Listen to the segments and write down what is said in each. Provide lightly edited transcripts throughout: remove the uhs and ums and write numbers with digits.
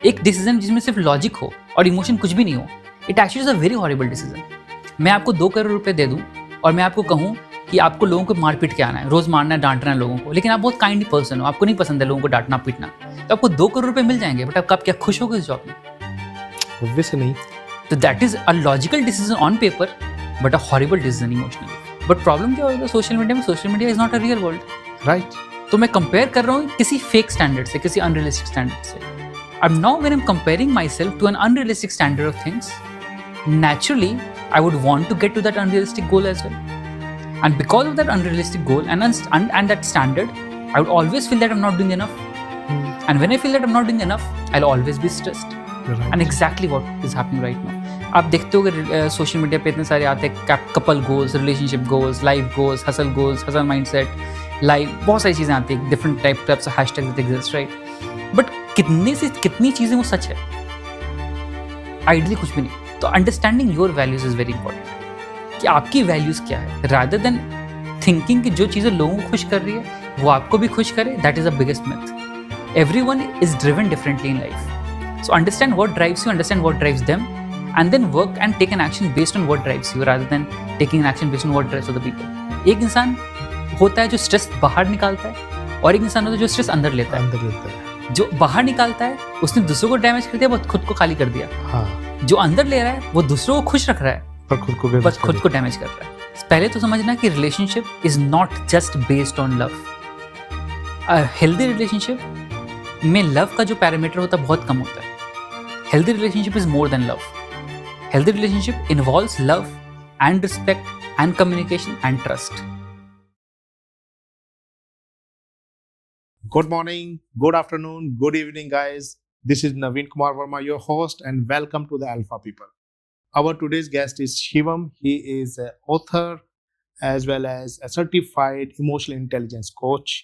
एक डिसीजन जिसमें सिर्फ लॉजिक हो और इमोशन कुछ भी नहीं हो, it actually is a very horrible decision. मैं आपको 2 करोड़ रुपए दे दूं और मैं आपको कहूं कि आपको लोगों को मार पीट के आना है, रोज मारना है, डांटना है लोगों को, लेकिन आप बहुत काइंड पर्सन हो, आपको नहीं पसंद है लोगों को डांटना पीटना, तो आपको 2 करोड़ रुपए मिल जाएंगे, बट आप क्या खुश होगे इस जॉब में? ऑब्वियसली नहीं। तो that is a logical decision on paper but a horrible decision emotionally. But problem क्या होगा सोशल मीडिया में? Social media is not a real world, right. तो मैं कंपेयर कर रहा हूँ किसी फेक स्टैंडर्ड से, किसी अनरियलिस्टिक स्टैंडर्ड से। अब now when I am comparing myself to an unrealistic standard of things, naturally I would want to get to that unrealistic goal as well, and because of that unrealistic goal and that standard, I would always feel that I'm not doing enough. And when I feel that I'm not doing enough, I'll always be stressed. Right. And exactly what is happening right now. आप देखते हो social media पे इतने सारे आते हैं, couple goals, relationship goals, life goals, hustle mindset, life, बहुत सारी चीज़ें आती हैं, different types of hashtags that exist, right? But कितनी चीज़ें वो सच है? आइडियली कुछ भी नहीं। तो understanding your values is very important, कि आपकी वैल्यूज क्या है, रादर देन थिंकिंग कि जो चीज़ें लोगों को खुश कर रही है वो आपको भी खुश करे। That is the biggest myth. Everyone is driven differently in life, so understand what drives you, understand what drives them, and then work and take an action based on what drives you, rather than taking an action based on what drives other people. एक इंसान होता है जो stress बाहर निकालता है, और एक इंसान होता है जो स्ट्रेस अंदर लेता है। जो बाहर निकालता है उसने दूसरों को डैमेज कर दिया, बहुत खुद को खाली कर दिया। हाँ। जो अंदर ले रहा है वो दूसरों को खुश रख रहा है, पर खुद को डैमेज कर रहा है। पहले तो समझना कि relationship is not just based on love. Healthy relationship में लव का जो पैरामीटर होता है बहुत कम होता है। Healthy relationship is more than love. Healthy relationship involves love and respect and communication and trust. Good morning, good afternoon, good evening, guys. This is Naveen Kumar Verma, your host, and welcome to the Alpha People. Our today's guest is Shivam. He is an author as well as a certified emotional intelligence coach.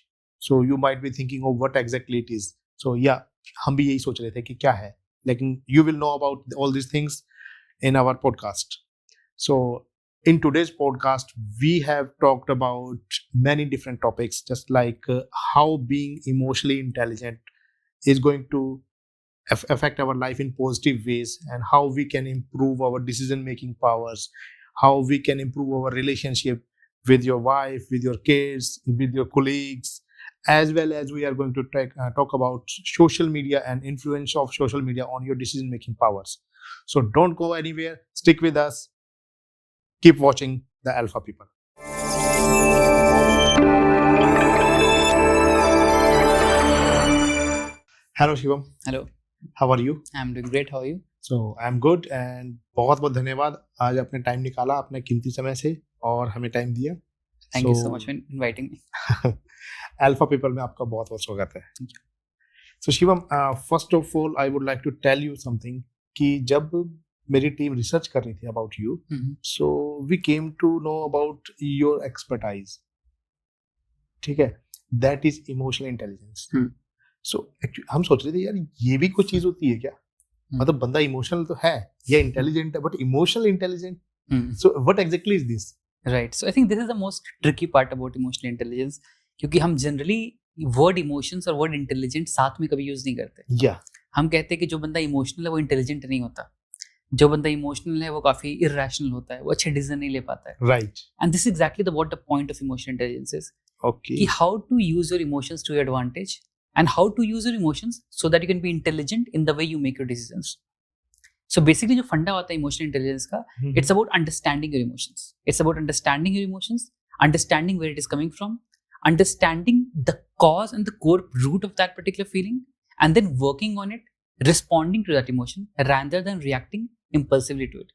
So you might be thinking of what exactly it is. So yeah, हम भी यही सोच रहे थे कि क्या है, लेकिन you will know about all these things in our podcast. So in today's podcast, we have talked about many different topics, just like how being emotionally intelligent is going to affect our life in positive ways, and how we can improve our decision-making powers, how we can improve our relationship with your wife, with your kids, with your colleagues, as well as we are going to talk about social media and influence of social media on your decision-making powers. So don't go anywhere. Stick with us. Keep watching the Alpha People. Hello Shivam. Hello. How are you? I'm doing great. How are you? So I'm good, and बहुत बहुत धन्यवाद आज आपने time निकाला अपने कीमती समय से और हमें टाइम दिया। Thank you so much for inviting me. Alpha People में आपका बहुत बहुत स्वागत है। So Shivam, first of all I would like to tell you something कि जब मेरी टीम रिसर्च कर रही थी about you, so we came to know about your expertise. ठीक है, that is emotional intelligence. So हम सोच रहे थे यार ये भी कुछ चीज होती है क्या? मतलब बंदा इमोशनल तो है या इंटेलिजेंट है, but emotional intelligent, so what exactly is this? Right, so I think this is the most tricky part about emotional intelligence, क्योंकि हम जनरली वर्ड इमोशंस और वर्ड इंटेलिजेंट साथ में कभी यूज नहीं करते। हम कहते हैं कि जो बंदा इमोशनल है वो इंटेलिजेंट नहीं होता, जो बंदा इमोशनल है वो काफी इरैशनल होता है, वो अच्छे डिसीजन नहीं ले पाता है। Right, and this is exactly the what the point of emotional intelligence is, कि how to use your emotions to your advantage and how to use your emotions so that you can be intelligent in the way you make your decisions. So basically जो फंडा होता है emotional intelligence का, it's about understanding your emotions, it's about understanding your emotions, understanding where it is coming from, understanding the cause and the core root of that particular feeling, and then working on it, responding to that emotion rather than reacting impulsively to it.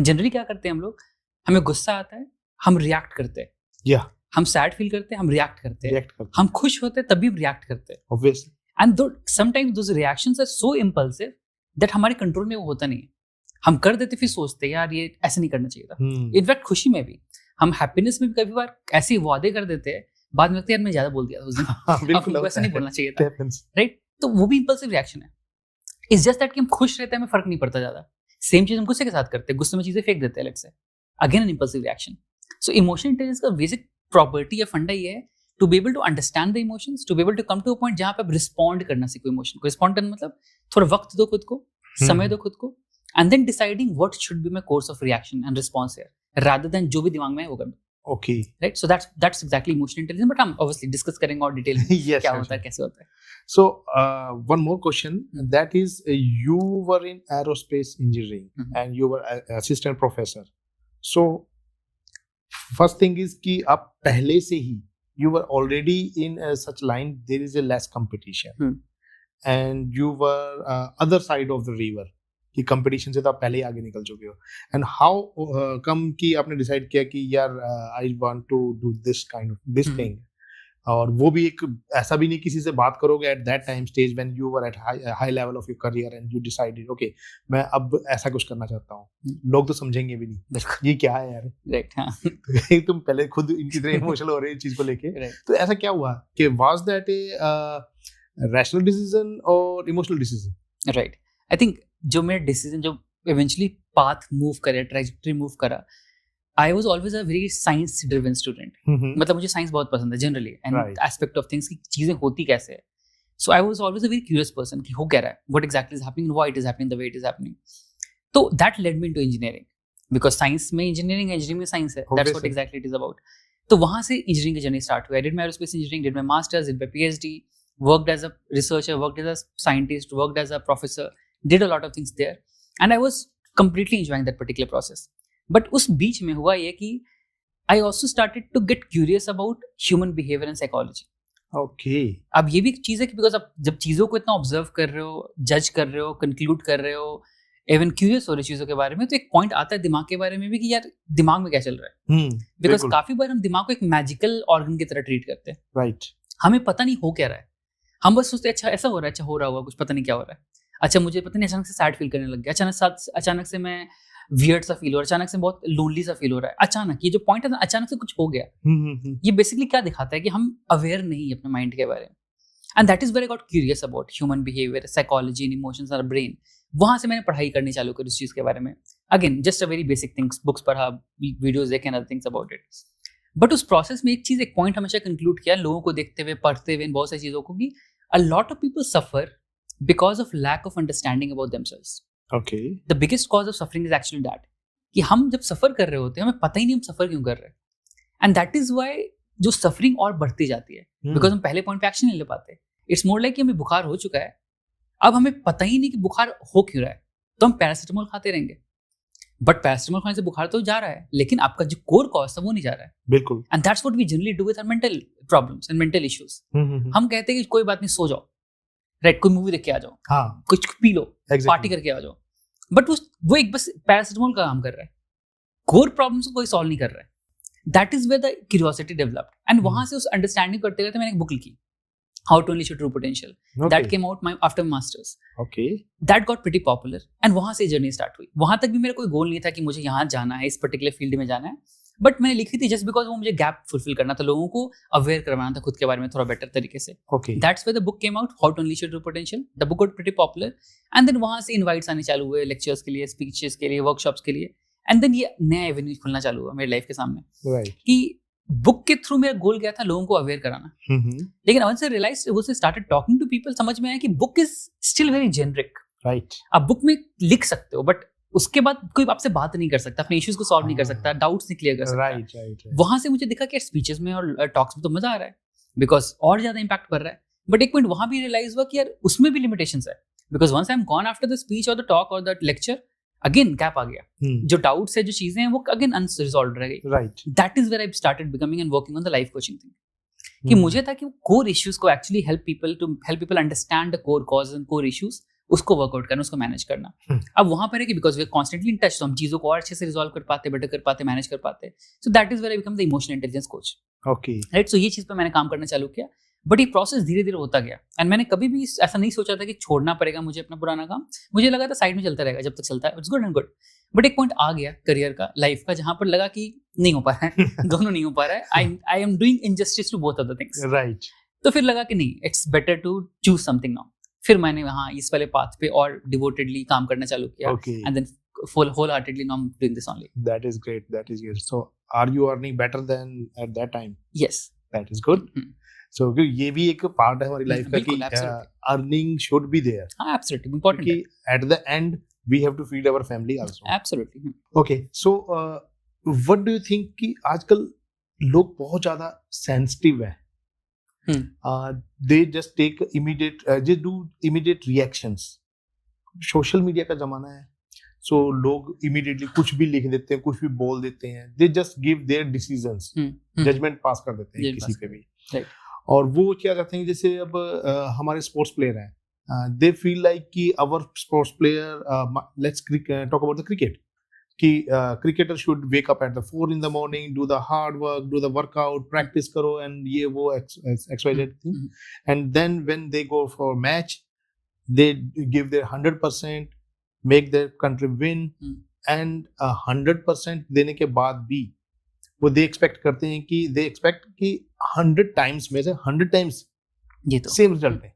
Generally क्या करते हैं हम लोग, हमें गुस्सा आता है हम रिएक्ट करते हैं, हम सैड फील करते हैं हम रिएक्ट करते हैं, हम खुश होते हैं तभी हम रिएक्ट करते हैं, obviously. And sometimes those reactions are so impulsive that हमारे कंट्रोल में वो होता नहीं है, हम कर देते फिर सोचते हैं यार ये ऐसे नहीं करना चाहिए था। इनफैक्ट खुशी में भी, हम हैप्पीनेस में भी कभी बार ऐसे वादे कर देते हैं, बाद में लगता है यार मैं ज्यादा बोल दिया था उस दिन, आपको वैसे नहीं बोलना चाहिए था, राइट? तो वो भी इंपल्सिव रिएक्शन है। इट्स जस्ट दैट कि हम खुश रहते हैं, हमें फर्क नहीं पड़ता ज्यादा। सेम चीज हम गुस्से के साथ करते हैं, गुस्से में चीजें फेंक देते हैं, let's say, again an impulsive reaction. So emotional intelligence का बेसिक प्रॉपर्टी या फंडा ये है to be able to understand the emotions, to be able to come to a point जहाँ पे आप respond करना सीखो emotion को. Respond करना मतलब थोड़ा वक्त दो खुद को, समय दो खुद को, and then deciding what should be my course of reaction and response here, rather than जो भी दिमाग में है वो कर दो. Okay. Right? So that's exactly emotional intelligence. But हम obviously discuss करेंगे और detail में Yes, क्या sure, होता है, sure. कैसे होता है. So, one more question. That is, you were in aerospace engineering and you were assistant professor. So, first thing is कि आप पहले से ही you were already in such line. There is a less competition, and you were other side of the river. कि competition से तो आप पहले ही आगे निकल चुके हो. And how come कि आपने decide किया कि यार I want to do this kind of this thing. और वो भी एक ऐसा भी नहीं किसी से बात करोगे at that time stage when you were at high level of your career and you decided okay मैं अब ऐसा कुछ करना चाहता हूँ. लोग तो समझेंगे भी नहीं ये क्या है यार. Right, हाँ. तुम पहले खुद इनकी तरह इमोशनल हो रहे हो चीज को लेके. तो ऐसा क्या हुआ कि was that a rational decision or emotional decision? Right. I think जो मेरा decision जो eventually path move करा, trajectory move करा, I was always a very science driven student. मतलब मुझे साइंस बहुत पसंद है generally and aspect of things कि चीजें होती कैसे है. So I was always a very curious person कि हो क्या रहा है, what exactly is happening, why it is happening the way it is happening. So that led me into engineering because science में engineering में science है. That's what exactly it is about. तो वहाँ से engineering की journey start हुई. I did my aerospace engineering, did my masters, did my PhD, worked as a researcher, worked as a scientist, worked as a professor, did a lot of things there, and I was completely enjoying that particular process. But उस बीच में हुआ ये कि I also started to get curious about human behaviour and psychology. Okay. अब ये भी एक चीज़ है कि बिकॉज आप जब चीज़ों को इतना ऑब्जर्व कर रहे हो, जज कर रहे हो, कंक्लूड कर रहे हो, इवन क्यूरियस हो रहे चीज़ों के बारे में, तो एक पॉइंट आता है दिमाग के बारे में भी कि यार दिमाग में क्या चल रहा है. बिकॉज काफी बार हम दिमाग को एक मैजिकल ऑर्गन की तरह ट्रीट करते हैं. राइट. हमें पता नहीं हो क्या रहा है, हम बस सोचते हैं अच्छा ऐसा हो रहा है, अच्छा हो रहा होगा कुछ, पता नहीं क्या हो रहा है. अच्छा मुझे पता नहीं अचानक से सैड फील करने लग गया, अचानक से मैं वियर्ड सा फील हो रहा है, अचानक से बहुत लोनली सा फील हो रहा है. अचानक ये जो पॉइंट है ना, अचानक से कुछ हो गया. ये बेसिकली क्या दिखाता है कि हम अवेयर नहीं है अपने माइंड के बारे में. And that is where I got curious about human behaviour, psychology and emotions और ब्रेन. वहां से मैंने पढ़ाई करनी चालू करी उस चीज के बारे में. Again just a very basic things, books पढ़ा, वीडियोस देखे, other things about it. But उस प्रोसेस में एक चीज, एक पॉइंट हमेशा कंक्लूड किया लोगों को देखते हुए, पढ़ते हुए, बहुत सारी चीजों को, कि a lot of people suffer because of lack of understanding about themselves. Okay. The biggest cause of suffering is actually that कि हम जब सफर कर रहे होते हैं हमें पता ही नहीं हम सफर क्यों कर रहे हैं. एंड दैट इज व्हाई जो सफरिंग और बढ़ती जाती है, बिकॉज हम पहले पॉइंट पे एक्शन नहीं ले पाते. इट्स मोर लाइक कि हमें बुखार हो चुका है, अब हमें पता ही नहीं कि बुखार हो क्यों रहा है, तो हम पैरासिटामोल खाते रहेंगे. बट पैरासिटामोल खाने से बुखार तो जा रहा है, लेकिन आपका जो कोर कॉज था वो नहीं जा रहा है. बिल्कुल. And that's what we generally do with our mental problems and mental issues. हम कहते हैं कि कोई बात नहीं, सो जाओ, राइट, कोई मूवी देख के आ जाओ, हाँ, कुछ पी लो, पार्टी करके आ जाओ. बट वो एक बस पैरासिटामोल का काम कर रहा है, कोर प्रॉब्लम्स को कोई सॉल्व नहीं कर रहा है. That is where the curiosity developed. And वहां से उस अंडरस्टैंडिंग करते करते मैंने एक बुक लिखी, how to unleash your true potential. That came out after masters. Okay. That got pretty popular and वहां से जर्नी स्टार्ट हुई. वहां तक भी मेरा कोई गोल नहीं था कि मुझे यहाँ जाना है, इस पर्टिकुलर फील्ड में जाना है. बट मैंने लिखी थी जस्ट बिकॉज वो मुझे गैप फुलफिल करना था, लोगों को अवेयर करवाना था खुद के बारे में थोड़ा बेटर तरीके से. That's where the book came out, how to unleash your true potential. The book got pretty popular and then वहां से इनवाइट्स आने चालू हुए, लेक्चर्स के लिए, स्पीचेस के लिए, वर्कशॉप्स के लिए. एंड देन ये नया एवेन्यू खुलना चालू हुआ मेरी लाइफ के सामने. कि बुक के थ्रू मेरा गोल क्या था, लोगों को अवेयर कराना. लेकिन once I realized, once I started talking to people, समझ में आया कि book is still very generic. Right. आप बुक में लिख सकते हो, बट उसके बाद कोई आपसे बात नहीं कर सकता, अपने इश्यूज को सॉल्व नहीं कर सकता, डाउट्स नहीं क्लियर कर सकता. राइट. वहां से मुझे दिखा कि स्पीचेस में और टॉक्स में तो मजा आ रहा है, बिकॉज और ज्यादा इंपैक्ट कर रहा है. बट एक पॉइंट वहां भी रियलाइज हुआ कि यार उसमें भी लिमिटेशंस है, because once I am gone after the speech और द टॉक और द लेक्चर, अगेन गैप आ गया. जो डाउट्स है, जो चीजें हैं, वो अगेन अनरिजॉल्व्ड रह गई. Right. That is where I started becoming and working on the life coaching thing. कि मुझे था कि कोर इश्यूज को actually help people understand the core cause and core issues, उसको वर्कआउट करना, उसको मैनेज करना. अब वहां पर है कि because we are constantly in touch, तो हम चीजों को और अच्छे से रिजॉल्व कर पाते, बेटर कर पाते, मैनेज कर पाते. So that is where I become the emotional intelligence coach. Okay. Right. So ये चीज पर मैंने काम करना चालू किया. बट ये प्रोसेस धीरे धीरे होता गया. एंड मैंने कभी भी ऐसा नहीं सोचा था कि छोड़ना पड़ेगा मुझे अपना पुराना काम. मुझे लगा था साइड में चलता रहेगा जब तक चलता है, it's good and good. But एक पॉइंट आ गया करियर का, लाइफ का, जहां पर लगा कि नहीं हो पा रहा है, दोनों नहीं हो पा रहा है. I am doing injustice to both of the things. Right. तो फिर लगा कि नहीं, it's better to choose something now. फिर मैंने वहाँ इस वाले पाथ पे और डिवोटेडली काम करना चालू किया. And then wholeheartedly now I'm doing this only. That is great. So are you earning better than at that time? Yes. That is good. So ये भी एक पार्ट है हमारी लाइफ का कि अर्निंग शुड बी देयर. हाँ, absolutely important कि at the end we have to feed our family also. Absolutely. Okay, so what do you think कि आजकल लोग बहुत ज्यादा सेंसिटिव है. They just take immediate, they do immediate reactions. Social media का जमाना है, सो लोग इमीडिएटली कुछ भी लिख देते हैं, कुछ भी बोल देते हैं. They just give their decisions, judgment pass कर देते हैं किसी पे भी. और वो क्या कहते हैं, जैसे अब हमारे स्पोर्ट्स प्लेयर हैं, दे फील लाइक कि our sports player, let's talk about the cricket, कि cricketer should wake up at the 4 in the morning, do the hard work, do the workout, practice करो and ये वो XYZ thing. And then when they go for match, they give their 100%, make their country win. And 100% देने के बाद भी वो they expect करते हैं कि they expect कि 100 times में से 100 times ये तो same result है.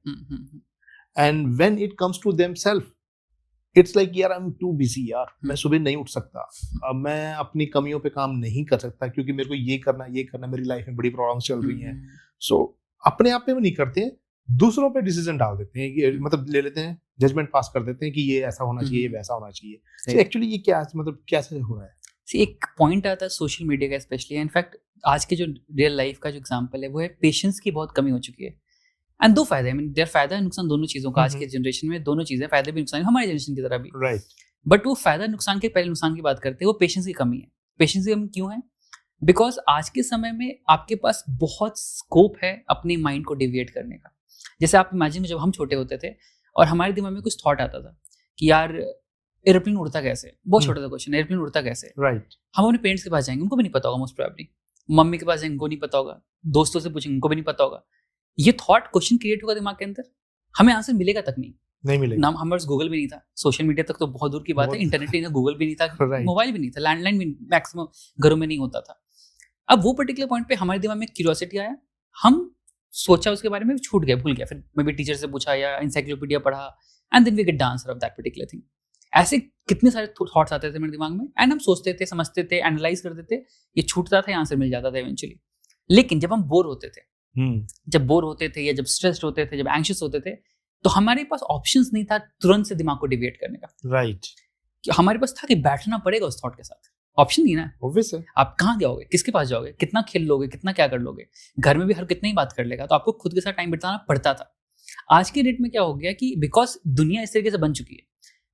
And when it comes to themselves, it's like यार आई एम टू बिजी यार, मैं सुबह नहीं उठ सकता, मैं अपनी कमियों पे काम नहीं कर सकता क्योंकि मेरे को ये करना, मेरी लाइफ में बड़ी प्रॉब्लम्स चल रही हैं. सो अपने आप पे वो नहीं करते हैं, दूसरों पे डिसीजन डाल देते हैं, मतलब ले लेते हैं, जजमेंट पास कर देते हैं कि ये ऐसा होना चाहिए, ये वैसा होना चाहिए. सो एक्चुअली ये क्या, मतलब कैसे हो रहा है? एक पॉइंट आता है सोशल मीडिया का स्पेशली, इनफैक्ट आज के जो रियल लाइफ का जो एग्जांपल है वो है पेशेंस की बहुत कमी हो चुकी है. एंड दो फायदे, आई मीन देयर फायदा है नुकसान दोनों चीजों का. आज के जनरेशन में दोनों चीजें, फायदे भी नुकसान, हमारी जनरेशन की तरह भी. राइट. बट वो फायदा नुकसान के पहले नुकसान की बात करते हैं, वो पेशेंस की कमी है. पेशेंस की कमी क्यों है? बिकॉज आज के समय में आपके पास बहुत स्कोप है अपने माइंड को डिविएट करने का. जैसे आप इमेजिन, जब हम छोटे होते थे और हमारे दिमाग में कुछ थॉट आता था कि यार एरोप्लेन उड़ता कैसे, बहुत छोटा सा क्वेश्चन, एरोप्लेन उड़ता कैसे. राइट. हम अपने पेरेंट्स के पास जाएंगे, उनको भी नहीं पता होगा मोस्ट प्रोबेबली. मम्मी के पास जाएंगे, उनको नहीं पता होगा. दोस्तों से पूछेंगे, उनको भी नहीं पता होगा. ये थॉट क्वेश्चन क्रिएट होगा दिमाग के अंदर, हमें आंसर मिलेगा तक नहीं मिलेगा. नाम हमारे पास गूगल भी नहीं था, सोशल मीडिया तक तो बहुत दूर की बात है, इंटरनेट भी नहीं था, गूगल भी नहीं था, मोबाइल भी नहीं था, लैंडलाइन भी मैक्सिमम घरों में नहीं होता था. अब वो पर्टिकुलर पॉइंट पे हमारे दिमाग में क्यूरियोसिटी आया, हम सोचा उसके बारे में, छूट गया, भूल गया. फिर मैं भी टीचर से पूछा या एनसाइक्लोपीडिया पढ़ा, and then we get the answer of that particular thing. ऐसे कितने सारे थॉट्स आते थे मेरे दिमाग में, एंड हम सोचते थे, समझते थे, एनालाइज करते थे, ये छूटता था, आंसर मिल जाता था इवेंचुअली. लेकिन जब हम बोर होते थे, जब बोर होते थे या जब स्ट्रेस्ड होते थे, जब एंग्शियस होते थे, तो हमारे पास ऑप्शंस नहीं था तुरंत से दिमाग को डिविएट करने का. राइट. हमारे पास था कि बैठना पड़ेगा उस थॉट के साथ. ऑप्शन नहीं ना, ऑब्वियस है. आप कहाँ जाओगे, किसके पास जाओगे, कितना खेल लोगे, कितना क्या कर लोगे, घर में भी हर कितना ही बात कर लेगा, तो आपको खुद के साथ टाइम बिताना पड़ता था. आज के डेट में क्या हो गया कि बिकॉज दुनिया इस तरीके से बन चुकी है,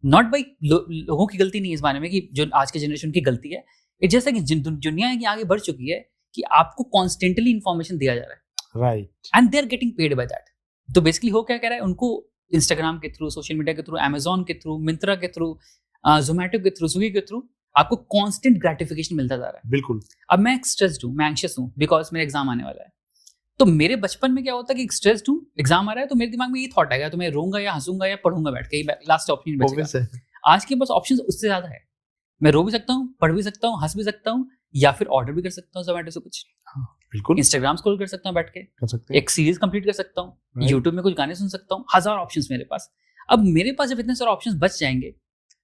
नॉट बाई लोगों की गलती नहीं है इस बारे में कि जो आज के जनरेशन की गलती है, इट जैसा कि दुनिया की आगे बढ़ चुकी है कि आपको कॉन्स्टेंटली इन्फॉर्मेशन दिया जा रहा है. Right. And they are getting paid by that. तो बेसिकली हो क्या कह रहा है, उनको इंस्टाग्राम के थ्रू, सोशल मीडिया के थ्रू, अमेजोन के थ्रू, मिंत्रा के थ्रू, जोमेटो के थ्रू, स्विगी के थ्रू आपको कांस्टेंट ग्रेटिफिकेशन मिलता जा रहा है. बिल्कुल. अब मैं स्ट्रेस्ड हूँ, मैं एंग्शियस हूँ बिकॉज मेरा एग्जाम आने वाला है. तो मेरे बचपन में क्या होता है कि स्ट्रेस्ड हूँ, एग्जाम आ रहा है, तो मेरे दिमाग में ये थॉट आएगा, तो मैं रोऊंगा या हंसूंगा या पढ़ूंगा बैठ के, लास्ट ऑप्शन बचेगा. आज के पास ऑप्शन उससे ज्यादा है, मैं रो भी सकता हूँ, पढ़ भी सकता हूँ, हंस भी सकता हूँ, या फिर ऑर्डर भी कर सकता हूँ जोमेटो से कुछ. बिल्कुल. इंस्टाग्राम स्क्रॉल कर सकता हूँ बैठ के, एक सीरीज कंप्लीट कर सकता हूँ, यूट्यूब में कुछ गाने सुन सकता हूँ, 1000 ऑप्शंस मेरे पास. अब मेरे पास जब इतने सारे ऑप्शंस बच जाएंगे,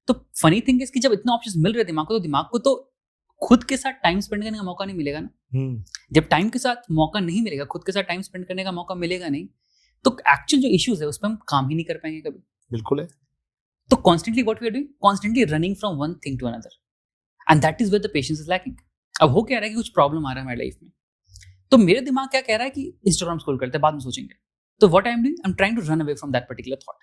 तो फनी थिंग है कि जब इतने ऑप्शंस मिल रहे दिमाग को तो खुद के साथ टाइम स्पेंड करने का मौका नहीं मिलेगा ना. जब टाइम के साथ मौका नहीं मिलेगा, खुद के साथ टाइम स्पेंड करने का मौका मिलेगा नहीं, तो एक्चुअल जो इश्यूज है उस पर हम काम ही नहीं कर पाएंगे कभी. बिल्कुल है. तो constantly what we are doing, constantly running from one thing to another, and that is where the patience is lacking. अब हो क्या रहा है कि कुछ प्रॉब्लम आ रहा है हमारी लाइफ में, तो मेरे दिमाग क्या कह रहा है कि इंस्टाग्राम स्क्रॉल करते हैं, बाद में सोचेंगे. तो what I am doing, I am trying to run away from that particular thought.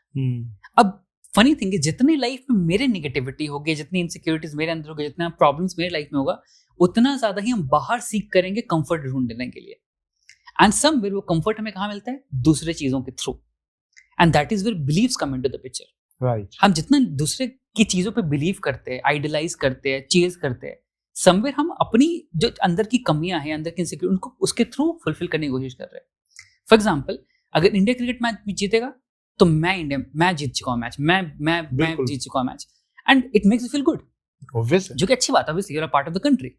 अब फनी थिंग है, जितनी लाइफ में मेरे नेगेटिविटी होगी, जितनी इनसिक्योरिटीज मेरे अंदर होगी, जितना प्रॉब्लम्स मेरे लाइफ में होगा, उतना ज्यादा ही हम बाहर सीख करेंगे कंफर्ट ढूंढने के लिए. एंड समवेयर वो कंफर्ट हमें कहाँ मिलता है, दूसरे चीजों के through. And that is where believes come into the picture. Right. हम जितना दूसरे की चीजों पे बिलीव करते हैं, आइडलाइज करते हैं, चेज करते हैं, समवेयर हम अपनी जो अंदर की कमियां हैं, अंदर की इनसिक्योरिटी, उनको उसके थ्रू फुलफिल करने की कोशिश कर रहे हैं. फॉर एग्जाम्पल, अगर इंडिया क्रिकेट मैच जीतेगा तो मैं जीत चुका हूँ मैच, मैं जीत चुका हूँ match, and it makes you feel good. जो कि अच्छी बात है, obviously you're a part of the country,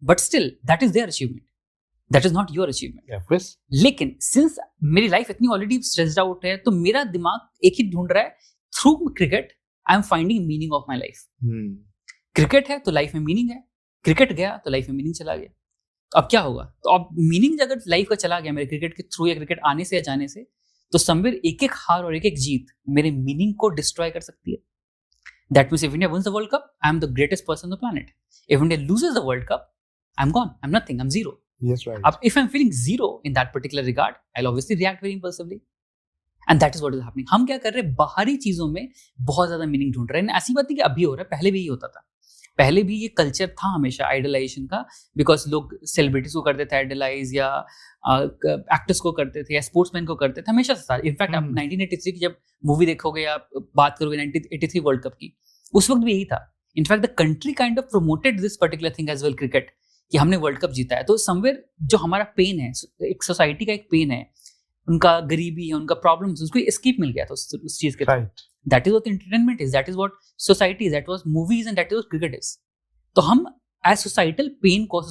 but still that is their achievement, that is not your achievement. लेकिन since मेरी लाइफ इतनी ऑलरेडी स्ट्रेस्ड आउट है, तो मेरा दिमाग एक ही ढूंढ रहा है, through cricket I am finding meaning of my life. Cricket है तो लाइफ में मीनिंग है, क्रिकेट गया तो लाइफ में मीनिंग चला गया. तो अब क्या होगा? तो अब मीनिंग अगर लाइफ का चला गया मेरे क्रिकेट के थ्रू या क्रिकेट आने से या जाने से, तो समवेयर एक एक हार और एक एक जीत मेरे मीनिंग को डिस्ट्रॉय कर सकती है. That means if India wins the world cup, I am the greatest person on the planet. If India loses the world cup, I am gone, I am nothing, I am zero. Yes, right. अब if I'm feeling zero in that particular regard, I'll obviously react very impulsively. And that is what is happening. हम क्या कर रहे हैं? बाहरी चीजों में बहुत ज्यादा मीनिंग ढूंढ रहे हैं. ऐसी बात नहीं कि अभी हो रहा है, पहले भी यही होता था. पहले भी ये कल्चर था हमेशा आइडलाइजेशन का, बिकॉज लोग सेलिब्रिटीज को करते थे आइडलाइज, या एक्टर्स को करते थे, या स्पोर्ट्समैन को करते थे. हमेशा से था. इनफैक्ट आप 1983 की जब मूवी देखोगे या बात करोगे 1983 वर्ल्ड कप की, उस वक्त भी यही था. In fact the country kind of promoted this particular thing as well, cricket, कि हमने वर्ल्ड कप जीता है. तो समवेयर जो हमारा पेन है, एक सोसाइटी का एक पेन है, उनका गरीबी है, उनका प्रॉब्लम्स, उसको एस्केप मिल गया था उस चीज के. That is what entertainment is, that is what society is, that was movies and that is what cricket is. तो हम एज सोसाइटल पेन और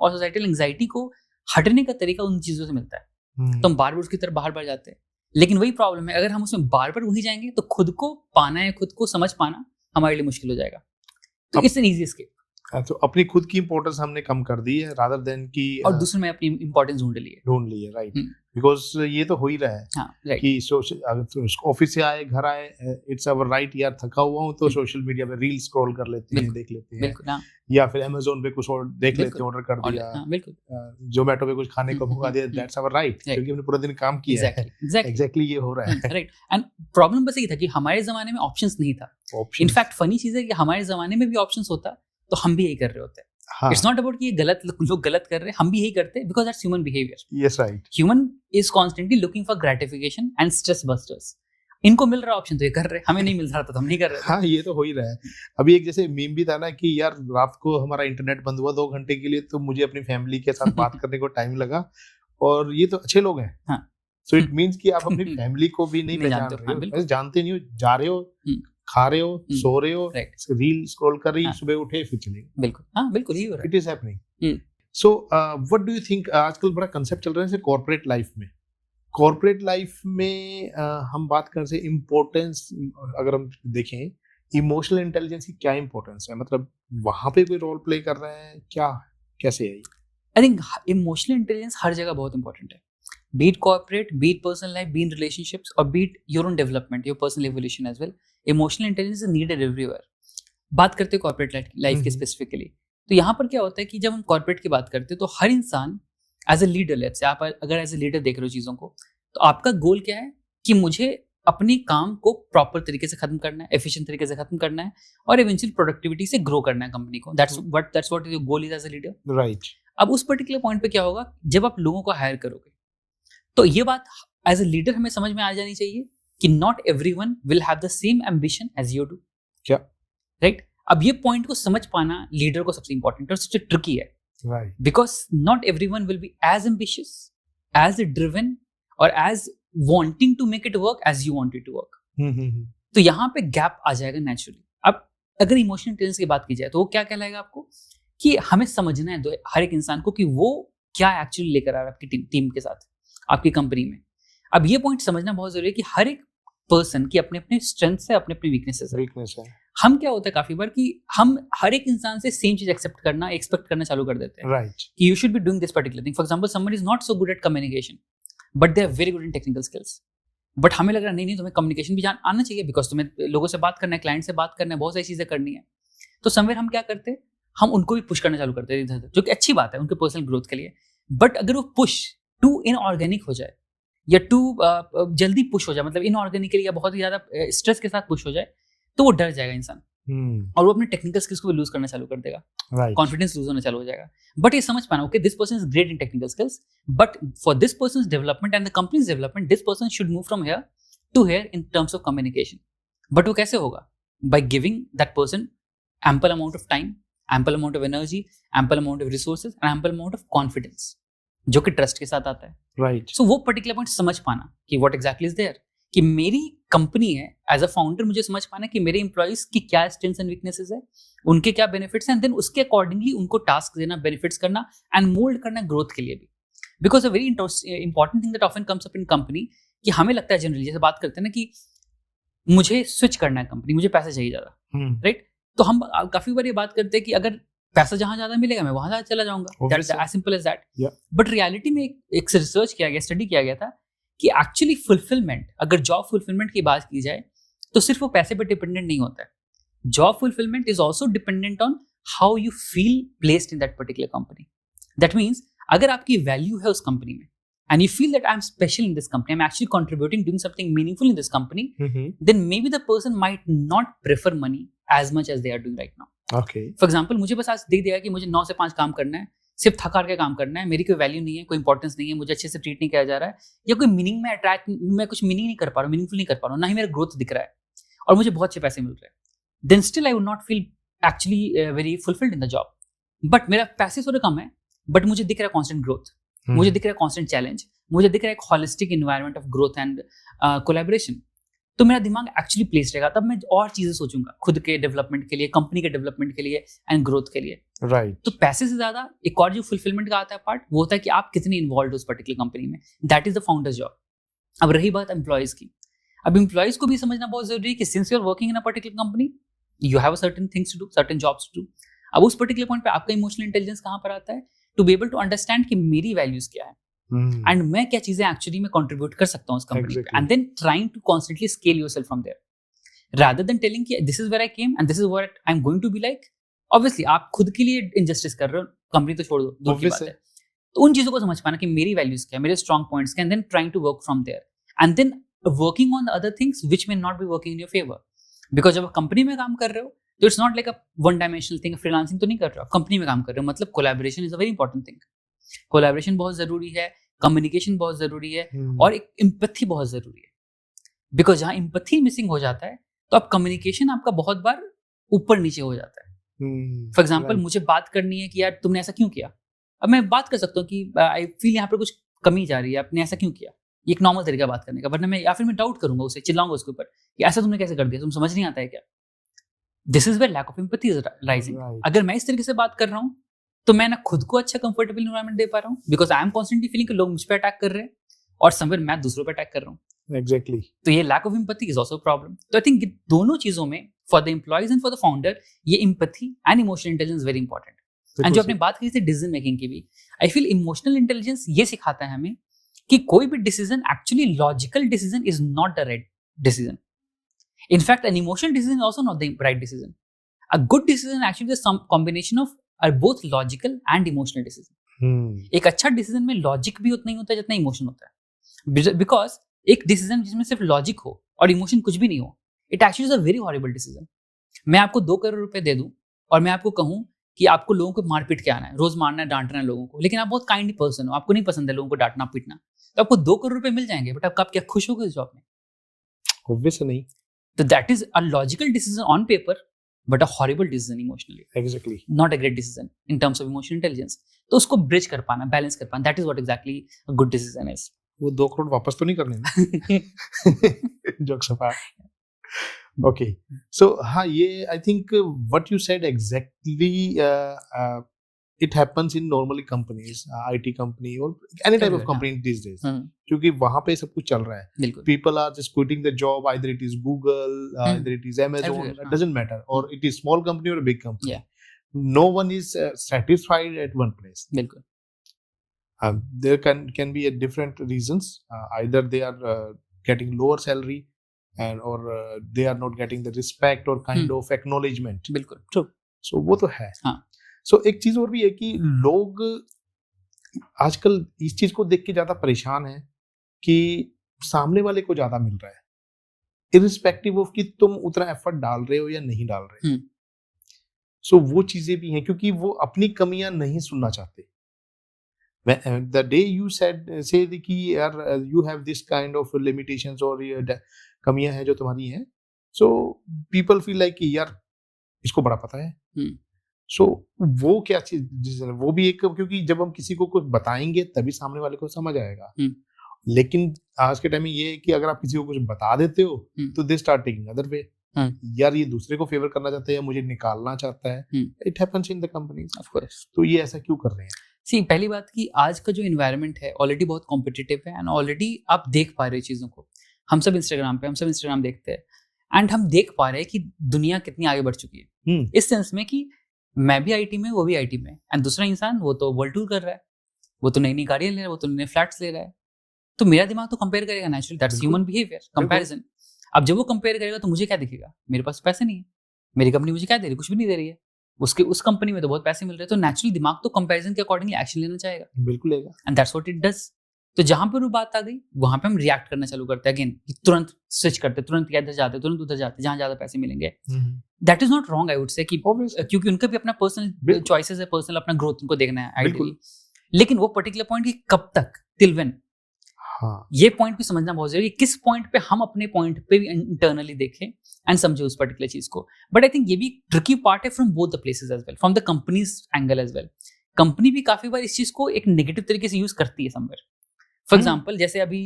सोसाइटल एंजाइटी को हटने का तरीका उन चीजों से मिलता है. तो हम बार बार उसकी तरफ बार जाते हैं. लेकिन वही प्रॉब्लम है, अगर हम उसमें बार बार वही जाएंगे तो खुद को पाना है, खुद को समझ पाना हमारे लिए मुश्किल हो जाएगा. तो इट्स एन ईजी एस्केप. तो अपनी खुद की इंपॉर्टेंस हमने कम कर दी है, रादर देन की और दूसरे में अपनी इंपॉर्टेंस ढूंढ ली है. राइट. बिकॉज ये तो हो ही रहा है. हाँ, right. कि अगर ऑफिस से आए, घर आए, इट्स अवर राइट, यार थका हुआ हूँ तो सोशल मीडिया पे रील स्क्रॉल कर लेते हैं, देख लेते हैं. बिल्कुल. हाँ. या फिर अमेज़न पे कुछ और देख लेते हैं, ऑर्डर कर दिया. बिल्कुल. जोमेटो पे कुछ खाने को मंगा दिया. दैट्स अवर राइट, क्योंकि हमने पूरा दिन काम किया है. एग्जैक्टली ये हो रहा है. राइट. एंड प्रॉब्लम बस ये था कि हमारे जमाने में ऑप्शंस नहीं था. इनफैक्ट फनी चीज है कि हमारे जमाने में भी ऑप्शंस होता तो हम भी यही कर रहे होते. इट्स नॉट अबाउट कि ये गलत, लोग गलत कर रहे हैं, हम भी यही करते हैं, because that's human behaviour. Yes, right. Human is constantly looking for gratification and stress busters. इनको मिल रहा ऑप्शन तो ये कर रहे हैं, हमें नहीं मिल रहा था तो हम नहीं कर रहे. हाँ, ये तो हो ही रहा है. अभी एक जैसे मीम भी था ना कि यार रात को हमारा इंटरनेट बंद हुआ 2 घंटे के लिए, तो मुझे अपनी फैमिली के साथ बात करने को टाइम लगा, और ये तो अच्छे लोग हैं. हाँ. सो इट मींस कि आप अपनी फैमिली को भी नहीं पहचान रहे हो, जानते नहीं हो, जा रहे हो, खा रहे हो, सो रहे हो, रील स्क्रॉल कर रही, सुबह उठे फिर चले. बिल्कुल. हाँ, बिल्कुल यही हो रहा है. It is happening. So what do you think, आजकल बड़ा कंसेप्ट चल रहा है कॉर्पोरेट लाइफ में. कॉर्पोरेट लाइफ में हम बात करने से इम्पोर्टेंस, अगर हम देखें इमोशनल इंटेलिजेंस की क्या इम्पोर्टेंस है, मतलब वहां पे कोई रोल प्ले कर रहा है क्या, कैसे है? आई थिंक इमोशनल इंटेलिजेंस हर जगह बहुत इंपॉर्टेंट है. be it corporate, be it personal life, be in relationships, or be it your own development, your personal evolution as well. Emotional intelligence is needed everywhere. बात करते हैं corporate life के specifically, तो यहाँ पर क्या होता है कि जब हम कॉर्पोरेट की बात करते हैं तो हर इंसान as a leader, let's say आप अगर एज अ लीडर देख रहे हो चीज़ों को, तो आपका गोल क्या है कि मुझे अपने काम को प्रॉपर तरीके से खत्म करना है, एफिशिएंट तरीके से खत्म करना है, और इवेंचुअली प्रोडक्टिविटी से ग्रो करना है कंपनी को. That's what your goal is as a leader. Right. अब उस पर्टिकुलर पॉइंट पे क्या होगा, जब आप लोगों को हायर करोगे तो ये बात एज अ लीडर हमें समझ में आ जानी चाहिए कि not everyone will have the same ambition as you do. क्या? राइट. अब ये पॉइंट को समझ पाना लीडर को सबसे इंपॉर्टेंट और सबसे ट्रिकी है. Right. Because not everyone will be as ambitious, as driven और as wanting to make it work as you want it to work. तो यहाँ पे गैप आ जाएगा नेचुरली. अब अगर इमोशनल इंटेलिजेंस की बात की जाए तो वो क्या कहलाएगा आपको, कि हमें समझना है हर एक इंसान को कि वो क्या एक्चुअली लेकर आ रहा है आपकी टीम के साथ, आपकी कंपनी में. अब ये पॉइंट समझना बहुत जरूरी है कि हर एक पर्सन की अपने अपने स्ट्रेंथ्स है, अपने अपने वीकनेस है. हम क्या होता है काफी बार कि हम हर एक इंसान से सेम चीज एक्सेप्ट करना चालू कर देते हैं. राइट. कि you should be doing this particular thing. For example someone is not so good at communication but they are very good in technical skills. But हमें लग रहा नहीं तुम्हें कम्युनिकेशन भी आना चाहिए, बिकॉज तुम्हें लोगों से बात करना है, क्लाइंट से बात करना है, बहुत सारी चीजें करनी है. तो समवेयर हम क्या करते हैं, हम उनको भी पुश करना चालू करते हैं इधर, जो कि अच्छी बात है उनके पर्सनल ग्रोथ के लिए. बट अगर वो पुश टू इनऑर्गेनिक हो जाए या टू जल्दी पुश हो जाए, मतलब इनऑर्गेनिकली या बहुत ही ज्यादा स्ट्रेस के साथ पुश हो जाए, तो वो डर जाएगा इंसान. और वो अपने टेक्निकल स्किल्स को भी लूज करना चालू कर देगा. कॉन्फिडेंस लूज होना चालू हो जाएगा. बट ये समझ पाना, okay this person is great in technical skills, but for this person's development and the company's development, this person should move from here to here in terms of communication. But वो कैसे होगा? By giving that person ample amount of time, ample amount of energy, ample amount of resources and ample amount of confidence, जो कि trust के साथ आता है. Right. सो वो पर्टिकुलर पॉइंट समझ पाना कि व्हाट एग्जैक्टली इज देयर, कि मेरी कंपनी है, एज अ फाउंडर मुझे समझ पाना कि मेरे एम्प्लॉइज की क्या स्ट्रेंथ्स एंड वीकनेसेस है, उनके क्या बेनिफिट्स हैं, एंड देन उसके अकॉर्डिंगली उनको टास्क देना, बेनिफिट्स करना एंड मोल्ड करना ग्रोथ के लिए भी. Because a very important thing that often comes up in company, कि हमें लगता है जनरली जैसे बात करते हैं ना कि मुझे स्विच करना है कंपनी, मुझे पैसे चाहिए ज्यादा. राइट. तो हम काफी बार ये बात करते हैं कि अगर पैसा जहां ज्यादा मिलेगा मैं वहां ज्यादा चला जाऊंगा. Obviously. That's as simple as that. Yeah. But reality में एक रिसर्च किया गया, स्टडी किया गया था कि एक्चुअली फुलफिलमेंट, अगर जॉब फुलफिलमेंट की बात की जाए तो सिर्फ वो पैसे पे डिपेंडेंट नहीं होता है. Job fulfilment is also dependent on how you feel placed in that particular company. That means अगर आपकी वैल्यू है उस कंपनी में and you feel that I'm special in this company, I'm actually contributing, doing something meaningful in this company, then maybe the person might not prefer money as much as they are doing right now. Okay. For example, मुझे बस आज देख दिया कि मुझे 9 से 5 काम करना है, सिर्फ थक हार के काम करना है, मेरी कोई वैल्यू नहीं है, कोई इंपॉर्टेंस नहीं है, मुझे अच्छे से ट्रीट नहीं किया जा रहा है, या कोई मीनिंग में अट्रैक्ट, मैं कुछ मीनिंग नहीं कर पा रहा हूँ, मीनिंगफुल नहीं कर पा रहा हूँ, ना ही मेरा ग्रोथ दिख रहा है और मुझे बहुत अच्छे पैसे मिल रहे हैं, then still I would not feel actually very fulfilled in the job. But मेरा पैसे थोड़ा कम है, बट मुझे दिख रहा है कॉन्स्टेंट ग्रोथ, मुझे दिख रहा है कॉन्स्टेंट चैलेंज, मुझे दिख रहा है एक holistic environment of growth and collaboration. तो मेरा दिमाग एक्चुअली प्लेस्ड रहेगा, तब मैं और चीजें सोचूंगा खुद के डेवलपमेंट के लिए, कंपनी के डेवलपमेंट के लिए एंड ग्रोथ के लिए. राइट. तो पैसे से ज्यादा एक और जो फुलफिलमेंट का आता है पार्ट, वो होता है कि आप कितने इन्वॉल्व हो उस पर्टिकुलर कंपनी में. That is the founders job. अब रही बात एम्प्लॉयज की, अब एम्प्लॉयज को भी समझना बहुत जरूरी है कि since you are working in a particular company, you have certain things to do, certain jobs to do. अब उस पर्टिकुलर पॉइंट पे आपका इमोशनल इंटेलिजेंस कहाँ पर आता है, to be able to understand कि मेरी वैल्यूज क्या है एंड मैं क्या चीजें एक्चुअली में कंट्रीब्यूट कर सकता हूँ उस कंपनी पे, and then trying to constantly scale yourself from there rather than telling कि this is where I came and this is what I am going to be like. Obviously आप खुद के लिए इनजस्टिस कर रहे हो, कंपनी तो छोड़ दो, दूर की बात है. तो उन चीजों को समझ पाना कि मेरी वैल्यूज क्या है, मेरे स्ट्रॉन्ग पॉइंट्स क्या, and then trying to work from there and then working on the other things which may not be working in your favour. Because जब आप कंपनी में काम कर रहे हो तो it's not like a one dimensional thing, freelancing तो नहीं कर रहे हो, कंपनी में काम कर रहे हो, मतलब collaboration is a very important thing. Collaboration बहुत जरूरी है, कम्युनिकेशन बहुत जरूरी है, और एक एम्पैथी बहुत जरूरी है. बिकॉज जहाँ एम्पैथी मिसिंग हो जाता है तो आप कम्युनिकेशन आपका बहुत बार ऊपर नीचे हो जाता है. फॉर एग्जाम्पल मुझे बात करनी है कि यार तुमने ऐसा क्यों किया, अब मैं बात कर सकता हूँ कि आई फील यहाँ पर कुछ कमी जा रही है, आपने ऐसा क्यों किया, ये एक नॉर्मल तरीका बात करने का. वरना मैं या फिर मैं डाउट करूंगा उसे, चिल्लाऊंगा उसके ऊपर कि ऐसा तुमने कैसे कर दिया, तुम समझ नहीं आता है क्या. This is where lack of empathy is rising. अगर मैं इस तरीके से बात कर रहा हूँ तो मैं ना खुद को अच्छा कंफर्टेबल एनवायरनमेंट दे पा रहा हूँ, because I am constantly feeling कि लोग मुझ पे अटैक कर रहे हैं और समवेयर मैं दूसरों पे अटैक कर रहा हूँ. एग्जैक्टली. तो ये lack of empathy is also problem. तो आई थिंक दोनों चीजों में for the employees and for the founder ये empathy and emotional intelligence very important. And जो आपने बात की थी डिसीजन मेकिंग की भी, आई फील इमोशनल इंटेलिजेंस ये सिखाता है हमें कि कोई भी decision actually logical decision is not the right decision. In fact an emotional decision is also not the right decision. A good decision actually is some combination of are both logical and emotional decision. एक अच्छा decision में logic भी उतना ही होता है जितना emotion होता है. बिकॉज एक डिसीजन जिसमें सिर्फ लॉजिक हो और इमोशन कुछ भी नहीं हो, it actually is a very horrible decision. मैं आपको 2 करोड़ रुपए दे दूं और मैं आपको कहूं कि आपको लोगों को मार पीट के आना है, रोज मारना है, डांटना है लोगों को, लेकिन आप बहुत काइंड पर्सन हो, आपको नहीं पसंद है लोगों को डांटना पीटना, तो आपको 2 करोड़ रुपए मिल जाएंगे, बट आप क्या खुश होगे इस जॉब में? ऑब्वियसली नहीं. तो that is a logical decision on paper but a horrible decision emotionally. Exactly. Not a great decision in terms of emotional intelligence. तो उसको bridge कर पाना, balance कर पाना, that is what exactly a good decision is. वो 2 करोड़ वापस तो नहीं करने ना. Jokes apart. Okay. So हाँ, ये I think what you said exactly it happens in normally companies, IT company or any type of company these days. क्योंकि वहाँ पे सब कुछ चल रहा है. People are just quitting the job, either it is Google, either it is Amazon, it doesn't matter, or it is small company or a big company. Yeah. No one is satisfied at one place. बिल्कुल. There can be a different reasons. Either they are getting lower salary, and or they are not getting the respect or kind of acknowledgement. बिल्कुल. True. So वो तो है. हाँ. So एक चीज और भी है कि लोग आजकल इस चीज को देख के ज्यादा परेशान है कि सामने वाले को ज्यादा मिल रहा है, इरिस्पेक्टिव ऑफ कि तुम उतना एफर्ट डाल रहे हो या नहीं डाल रहे. सो वो चीजें भी हैं क्योंकि वो अपनी कमियां नहीं सुनना चाहते. The day you say कि यार you have this kind of limitations और ये कमियां हैं जो तुम्हारी हैं, so people feel like कि यार इसको बड़ा पता है. सो वो क्या चीज, वो भी एक, क्योंकि जब हम किसी को कुछ बताएंगे तभी सामने वाले को समझ आएगा. लेकिन आज के टाइम में ये है कि अगर आप किसी को कुछ बता देते हो तो they start taking other way. यार ये दूसरे को फेवर करना चाहता है या मुझे निकालना चाहता है. It happens in the companies of course. तो ये ऐसा क्यों कर रहे हैं? सी, पहली बात कि आज का जो एनवायरनमेंट है ऑलरेडी बहुत कॉम्पिटिटिव है एंड ऑलरेडी आप देख पा रहे हो चीज़ों को. हम सब इंस्टाग्राम देखते हैं एंड हम देख पा रहे हैं कि दुनिया कितनी आगे बढ़ चुकी है. इस सेंस में कि मैं भी आईटी में, वो भी आईटी में, एंड दूसरा इंसान वो तो वर्ल्ड टूर कर रहा है, वो तो नई नई गाड़ियां ले रहा है, वो तो नए फ्लैट्स ले रहा है। तो मेरा दिमाग तो कंपेयर करेगा naturally, that's human behaviour, comparison. अब जब वो कंपेयर करेगा तो मुझे क्या दिखेगा? मेरे पास पैसे नहीं है, मेरी कंपनी मुझे क्या दे रही है? कुछ भी नहीं दे रही है। उसके उस कंपनी में तो बहुत पैसे मिल रहे हैं, तो नेचुरली दिमाग तो कंपैरिजन के अकॉर्डिंगली एक्शन लेना चाहेगा। बिल्कुल लेगा। And that's what it does. तो जहां पर वो बात आ गई, वहां पे हम रिएक्ट करना चालू करते हैं, अगेन तुरंत स्विच करते, तुरंत इधर जाते, तुरंत उधर जाते, जहां ज्यादा पैसे मिलेंगे। That is not wrong, I would say, कि क्योंकि उनका भी अपना पर्सनल चॉइसेस है, पर्सनल अपना ग्रोथ उनको देखना है आइडियली। लेकिन वो पर्टिकुलर पॉइंट की कब तक, टिल व्हेन, ये पॉइंट भी समझना बहुत जरूरी है। किस पॉइंट पे हम अपने पॉइंट पे भी इंटरनली देखें एंड समझे उस पर्टिकुलर चीज को। बट आई थिंक ये भी ट्रिकी पार्ट है from both the places as well, from the company's angle as well. Company भी काफी बार इस चीज को एक नेगेटिव तरीके से यूज करती है समवेयर। फॉर एग्जाम्पल, जैसे अभी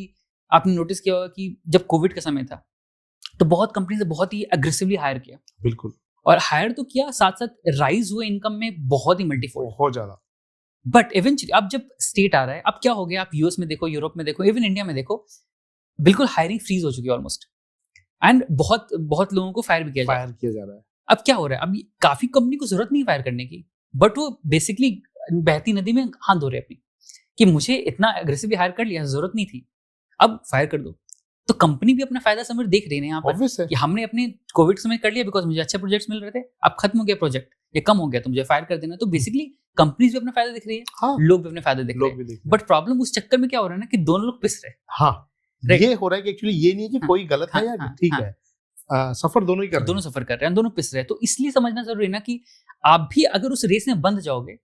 आपने नोटिस किया होगा कि जब कोविड का समय था तो बहुत कंपनी ने बहुत ही अग्रेसिवली हायर किया। बिल्कुल। और हायर तो किया, साथ साथ राइज हुए इनकम में बहुत ही मल्टीफोल्ड, बहुत ज्यादा। बट इवेंचुअली अब जब स्टेट आ रहा है, अब क्या हो गया, आप यूएस में देखो, यूरोप में देखो, इवन इंडिया में देखो, बिल्कुल हायरिंग फ्रीज हो चुकी है ऑलमोस्ट, एंड बहुत बहुत लोगों को फायर भी किया जा रहा है। अब क्या हो रहा है, अब काफी कंपनी को जरूरत नहीं फायर करने की, बट वो बेसिकली बहती नदी में हाथ धो रहे अपनी, कि मुझे इतना एग्रेसिवली हायर कर लिया, जरूरत नहीं थी, अब फायर कर दो। तो कंपनी भी अपना फायदा समझ देख रही है यहाँ पर कि हमने अपने कोविड समय कर लिया बिकॉज मुझे अच्छे प्रोजेक्ट्स मिल रहे थे, अब खत्म हो गया प्रोजेक्ट, ये कम हो गया तो मुझे फायर कर देना। तो बेसिकली कंपनीज भी अपना फायदा देख रही है, हाँ, लोग भी अपने फायदा देख रहे हैं। बट प्रॉब्लम उस चक्कर में क्या हो रहा है ना, कि दोनों लोग पिस रहे हैं। हाँ, ये हो रहा है कि एक्चुअली ये नहीं है कि कोई गलत है या ठीक है, सफर दोनों ही कर रहे हैं, दोनों सफर कर रहे हैं, दोनों पिस रहे हैं। तो इसलिए समझना जरूरी है ना कि आप भी अगर उस रेस में बंध जाओगे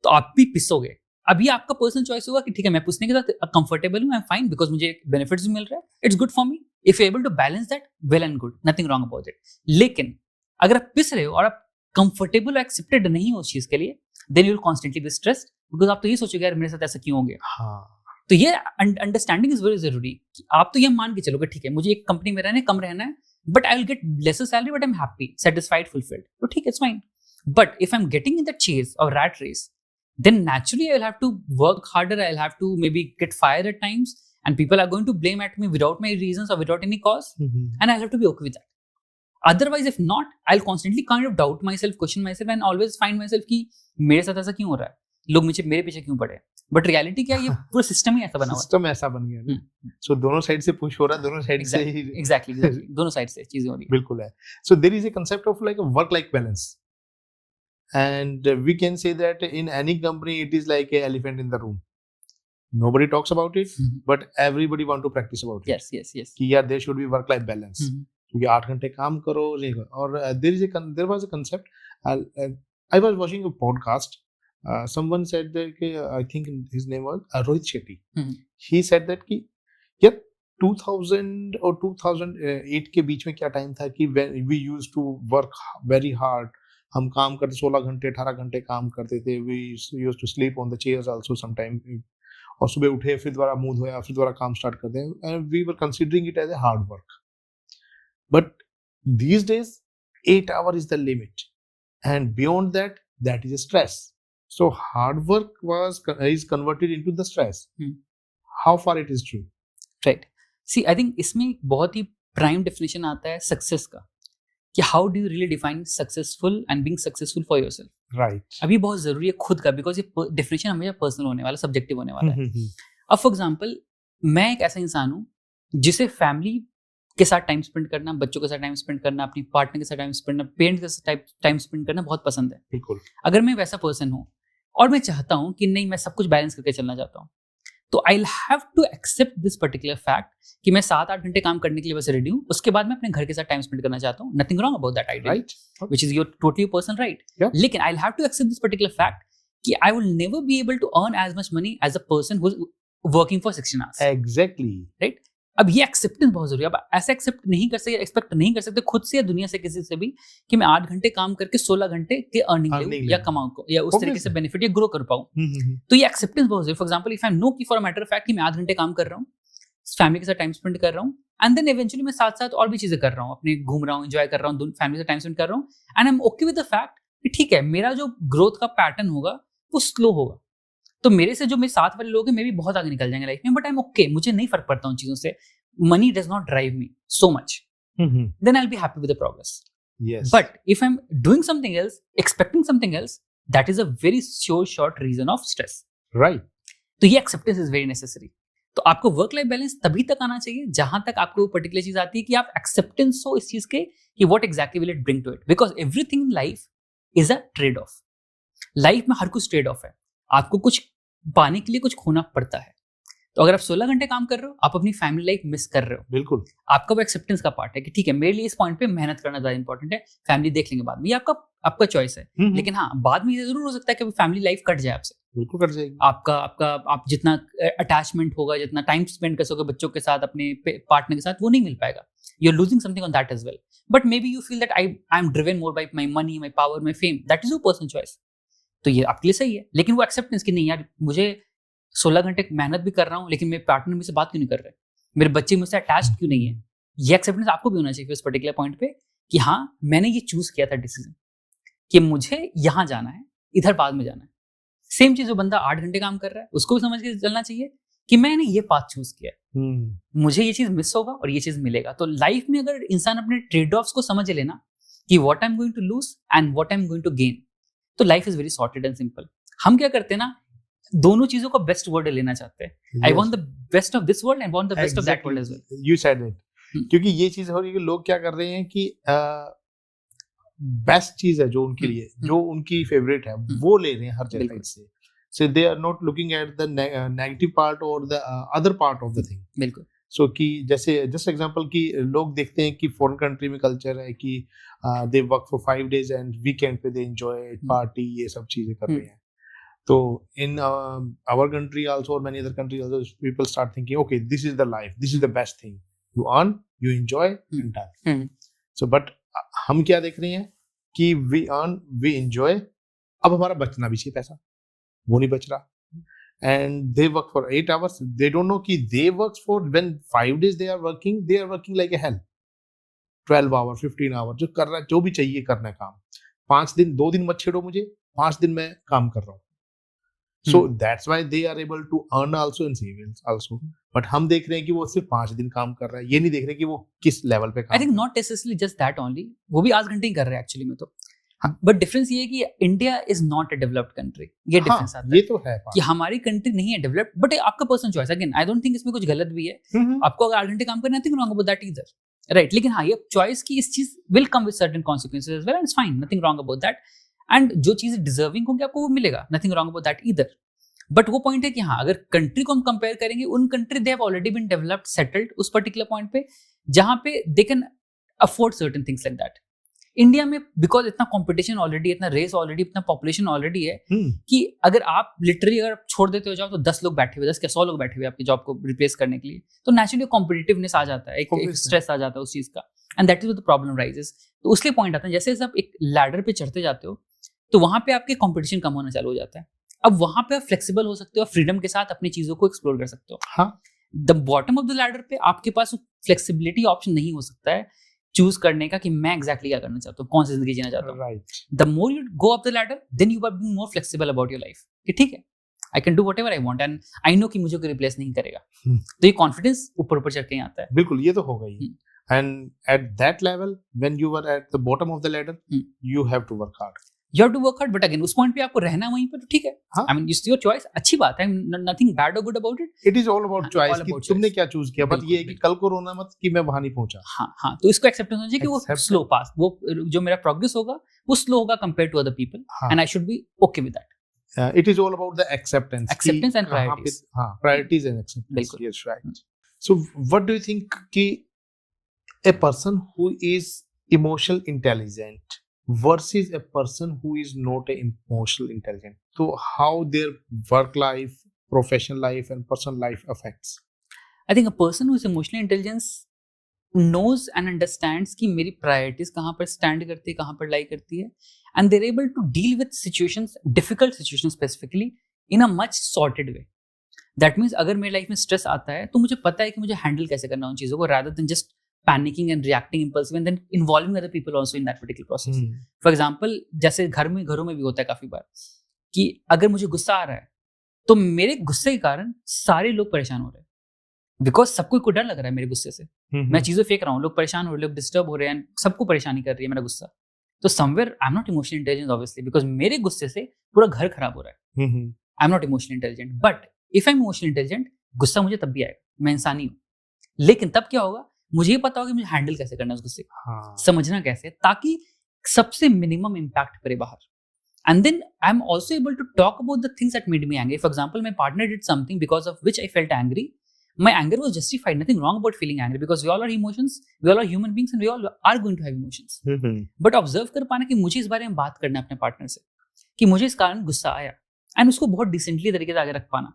तो आप भी पिसोगे। अभी आपका पर्सनल चॉइस होगा कि ठीक है, मैं पूछने के साथ कंफर्टेबल हूं, आई एम फाइन बिकॉज मुझे बेनिफिट्स भी मिल रहा है, it's good for me, if you able to balance that, well and good, nothing wrong about it. लेकिन अगर आप पिस रहे हो और आप कंफर्टेबल और एक्सेप्टेड नहीं हो उस चीज के लिए, then you will constantly be stressed, because आप तो ये सोचोगे यार मेरे साथ ऐसा क्यों हो गया। हाँ। तो ये अंडरस्टैंडिंग इज वेरी जरूरी कि आप तो ये मान के चलोगे ठीक है, मुझे एक कंपनी में रहना है, कम रहना है, but I will get lesser salary, but I am happy, satisfied, fulfilled, तो ठीक है, it's fine. But if I am getting in that chase और rat race, then naturally I will have to work harder, I will have to maybe get fired at times, and people are going to blame at me without my reasons or without any cause, and I'll have to be okay with that. Otherwise, if not, I'll constantly kind of doubt myself, question myself, and always find myself कि मेरे साथ ऐसा क्यों हो रहा है, लोग मुझे मेरे पीछे क्यों पड़े। बट रियलिटी क्या है, ये पूरा सिस्टम ही ऐसा बना हुआ है, सिस्टम ऐसा बन गया ना। सो दोनों साइड से पुश हो रहा है, दोनों साइड से ही एग्जैक्टली दोनों साइड से चीजें हो रही है। बिल्कुल है। So there is a concept of like a work life balance, and we can say that in any company it is like a elephant in the room, nobody talks about it, but everybody want to practice about it. yes कि यार there should be work life balance, क्योंकि 8 घंटे काम करो। और there was a concept, I was watching a podcast, someone said that I think his name was Rohit Shetty. He said that कि यार 2000 और 2008 के बीच में क्या टाइम था कि when we used to work very hard, हम काम करते 16 घंटे 18 घंटे काम करते थे, we used to sleep on the chairs also sometime, और सुबह उठे फिर दोबारा मुंह धोया फिर दोबारा काम स्टार्ट करते हैं, and we were considering it as a hard work. But these days 8 hours is the limit, and beyond that, that is stress. So hard work is converted into the stress. How far it is true? Right. See, I think इसमें एक बहुत ही prime definition आता है success का, कि how do you really define successful and being successful for yourself. Right. अभी बहुत जरूरी है खुद का, बिकॉज ये डेफिनेशन हमेशा पर्सनल होने वाला, सब्जेक्टिव होने वाला है। अब फॉर एग्जांपल, मैं एक ऐसा इंसान हूँ जिसे फैमिली के साथ टाइम स्पेंड करना, बच्चों के साथ टाइम स्पेंड करना, अपनी पार्टनर के साथ टाइम स्पेंड करना, पेरेंट्स के साथ टाइम स्पेंड करना बहुत पसंद है। बिल्कुल। अगर मैं वैसा पर्सन हूँ और मैं चाहता हूँ कि नहीं, मैं सब कुछ बैलेंस करके चलना चाहता हूँ, तो I will have to accept this particular fact कि मैं 7-8 घंटे काम करने के लिए बस रेडी हूँ, उसके बाद मैं अपने घर के साथ टाइम स्पेंड करना चाहता हूँ। Nothing wrong about that idea, which is your totally personal right. लेकिन I will have to accept this particular fact कि I will never be able to earn as much money as a person who is working for 16 hours. Exactly, right. अब ये acceptance बहुत जरूरी है। अब ऐसा accept नहीं कर सकते, एक्सपेक्ट नहीं कर सकते खुद से या दुनिया से, किसी से भी, कि मैं 8 घंटे काम करके 16 घंटे के अर्निंग लूं या कमाऊं या उस तरीके से बेनिफिट या ग्रो कर पाऊं। तो ये एक्सेप्टेंस बहुत जरूरी है। For example, if I know कि for a matter of fact कि मैं 8 घंटे काम कर रहा हूं, फैमिली के साथ टाइम स्पेंड कर रहा हूं, एंड देन इवेंचुअली मैं साथ साथ और भी चीजें कर रहा हूं, अपने घूम रहा हूं, एंजॉय कर रहा हूं, फैमिली से टाइम स्पेंड कर रहा हूं, and I am okay with the fact कि ठीक है, मेरा जो ग्रोथ का पैटर्न होगा वो स्लो होगा, तो मेरे से जो मेरे साथ वाले लोग हैं मे भी बहुत आगे निकल जाएंगे लाइफ में, बट आई एम ओके, मुझे नहीं फर्क पड़ता उन चीजों से, money does not drive me so much, then I'll be happy with the progress. Yes. But if I'm doing something else, expecting something else, that is a very short reason of stress. Right. तो ये acceptance is very necessary. तो आपको work life balance तभी तक आना चाहिए जहां तक आपको पर्टिकुलर चीज आती है कि आप एक्सेप्टेंस हो इस चीज के कि what exactly will it bring to it. Because everything in life is a trade off. Life में हर कुछ ट्रेड ऑफ है. आपको कुछ पाने के लिए कुछ खोना पड़ता है. तो अगर आप 16 घंटे काम कर रहे हो, आप अपनी फैमिली लाइफ मिस कर रहे हो. बिल्कुल. आपका वो एक्सेप्टेंस का पार्ट है कि ठीक है, मेरे लिए इस पॉइंट पे मेहनत करना ज्यादा इंपॉर्टेंट है, फैमिली देख लेंगे बाद में. ये आपका चॉइस है. लेकिन हाँ, बाद में ये जरूर हो सकता है कि फैमिली लाइफ कट जाए आपसे. बिल्कुल कट जाएगी. आप जितना अटैचमेंट होगा, जितना टाइम स्पेंड कर सकोगे बच्चों के साथ, अपने पार्टनर के साथ, वो नहीं मिल पाएगा. You are losing something on that as well. But maybe you feel that I am driven more by my money, my power, my fame. That is your personal choice. तो ये आपके लिए सही है. लेकिन वो एक्सेप्टेंस कि नहीं यार, मुझे 16 घंटे मेहनत भी कर रहा हूँ, लेकिन मेरे पार्टनर मुझसे बात क्यों नहीं कर रहे, मेरे बच्चे मुझसे अटैच्ड क्यों नहीं है. ये एक्सेप्टेंस आपको भी होना चाहिए उस पर्टिकुलर पॉइंट पे कि हाँ, मैंने ये चूज किया था डिसीजन कि मुझे यहाँ जाना है, इधर बाद में जाना है. सेम चीज जो बंदा 8 घंटे काम कर रहा है, उसको भी समझ के चलना चाहिए कि मैंने ये पाथ चूज किया है, मुझे ये चीज मिस होगा और ये चीज मिलेगा. तो लाइफ में अगर इंसान अपने ट्रेड ऑफ्स को समझ लेना कि what I am going to lose and what I am going to gain, तो life is very sorted and simple. हम क्या करते हैं ना, दोनों चीजों का बेस्ट वर्ल्ड लेना चाहते हैं. I want the best of this world and want the best of that world as well. You said it. क्योंकि ये चीज हो रही है कि लोग क्या कर रहे हैं कि बेस्ट चीज है जो उनके लिए, जो उनकी फेवरेट है, वो ले रहे हैं हर जगह से. So they are not looking at the negative part or the other part of the thing. बिल्कुल. So कि जैसे just example कि लोग देखते हैं कि foreign country में culture है कि they work for 5 days and weekend पे they enjoy party, ये सब चीजें कर रहे हैं. तो in our country also or many other countries also, people start thinking, okay, this is the life, this is the best thing. You earn, you enjoy and done. So but हम क्या देख रहे हैं कि we earn, we enjoy, अब हमारा बचना भी चाहिए पैसा, वो नहीं बच रहा. And they work for 8 hours. They don't know कि they work for, when 5 days they are working like a hell. 12 hour, 15 hour, जो कर रहा है, जो भी चाहिए करना है काम. 5 दिन, 2 दिन मत छेड़ो मुझे, 5 दिन मैं काम कर रहा हूँ. So that's why they are able to earn also and save also. But हम देख रहे हैं कि वो सिर्फ 5 दिन काम कर रहा है, ये नहीं देख रहे कि वो किस लेवल पे काम. I think not necessarily just that only. वो भी 8 घंटे ही कर रहे हैं एक्चुअली में. तो बट डिफरेंस ये है कि India is not a developed country. ये डिफरेंस आता है. ये तो है कि हमारी कंट्री नहीं है डेवलप्ड, बट आपका personal choice. Again I don't think इसमें कुछ गलत भी है. आपको अगर 8 घंटे काम करना है, nothing wrong about that either, right. लेकिन हाँ, ये चॉइस की इस चीज will come with certain consequences as well, and it's fine, nothing wrong about that. And जो चीजें डिजर्विंग होंगी आपको वो मिलेगा, nothing wrong about that either. But वो पॉइंट है कि हाँ, अगर कंट्री को हम कंपेयर करेंगे, उन country they have already been developed, settled उस पर्टिकुलर पॉइंट पे जहां पे they can afford certain things like that. India में बिकॉज इतना कंपटीशन ऑलरेडी, इतना रेस ऑलरेडी, इतना पॉपुलेशन ऑलरेडी है कि अगर आप लिटरली अगर छोड़ देते हो जॉब, तो 10 लोग बैठे हुए, 10 क्या 100 लोग बैठे हुए आपकी जॉब को रिप्लेस करने के लिए. तो नेचुरली कॉम्पिटिटिवनेस आ जाता है, एक स्ट्रेस आ जाता है उस चीज का. And that is the problem rises. तो उसके पॉइंट आता है, जैसे आप एक लैडर पे चढ़ते जाते हो, तो वहां पे आपके कॉम्पिटिशन कम होना चालू हो जाता है. अब वहां पे आप फ्लेक्सिबल हो सकते हो, फ्रीडम के साथ अपनी चीजों को एक्सप्लोर कर सकते हो. हाँ. The bottom of the ladder पे आपके पास फ्लेक्सिबिलिटी ऑप्शन नहीं हो सकता है चूज करने का कि मैं एग्जैक्टली क्या करना चाहता हूँ, कौन सी जिंदगी जीना चाहता हूँ. Right. The more you go up the ladder, then you are being more flexible about your life कि ठीक है, I can do whatever I want and I know कि मुझे कोई रिप्लेस नहीं करेगा. तो ये कॉन्फिडेंस ऊपर ऊपर चढ़ के आता है. बिल्कुल, ये तो होगा ही. And at that level, when you are at the bottom of the ladder, you have to work hard. You have to work hard, but again उस पॉइंट पे आपको रहना वहीं पर, तो ठीक है. I mean it's your choice, अच्छी बात है, nothing bad or good about it. It is all about choice कि तुमने क्या चूज किया. बट ये है कि कल को रोना मत कि मैं वहां नहीं पहुंचा. हाँ, तो इसको एक्सेप्ट होना चाहिए कि वो स्लो पास, वो जो मेरा प्रोग्रेस होगा वो स्लो होगा compare to other people, and I should be okay with that. It is all about the acceptance and priorities. Priorities and acceptance. बिल्कुल. Yes, right. So what do you think कि a person who is emotional intelligent versus a person who is not emotional intelligent, so how their work life, professional life and personal life affects? I think a person who is emotionally intelligent knows and understands कि मेरी priorities कहाँ पर stand करती है, कहाँ पर lie करती है, and they're able to deal with situations, difficult situations specifically, in a much sorted way. That means अगर मेरी life में stress आता है, तो मुझे पता है कि मुझे handle कैसे करना उन चीज़ों को, rather than just panicking and reacting impulsive and then involving other people also in that particular process. For example, जैसे घरों में भी होता है काफी बार कि अगर मुझे गुस्सा आ रहा है, तो मेरे गुस्से के कारण सारे लोग परेशान हो रहे हैं, बिकॉज सबको को डर लग रहा है मेरे गुस्से से. मैं चीजें फेंक रहा हूँ, लोग परेशान हो रहे हैं, लोग डिस्टर्ब हो रहे हैं, सबको परेशानी कर रही है मेरा गुस्सा. तो somewhere I am not emotionally intelligent obviously, because मेरे गुस्से से पूरा घर खराब हो रहा है. I am not emotionally intelligent. But if I am emotionally intelligent, गुस्सा मुझे तब भी आएगा, मैं इंसान ही हूँ. लेकिन तब क्या होगा, मुझे ये पता होगा कि मुझे हैंडल कैसे करना है उस गुस्से को, समझना कैसे, ताकि सबसे मिनिमम इम्पैक्ट करे बाहर. And then I'm also able to talk about the things that made me angry. For example, my partner did something because of which I felt angry. My anger was justified. Nothing wrong about feeling angry because we all are emotions. We all are human beings and we all are going to have emotions. But observe कर पाना कि मुझे इस बारे में बात करना है अपने पार्टनर से कि मुझे इस कारण गुस्सा आया, एंड उसको बहुत डिसेंटली तरीके से आगे रख पाना.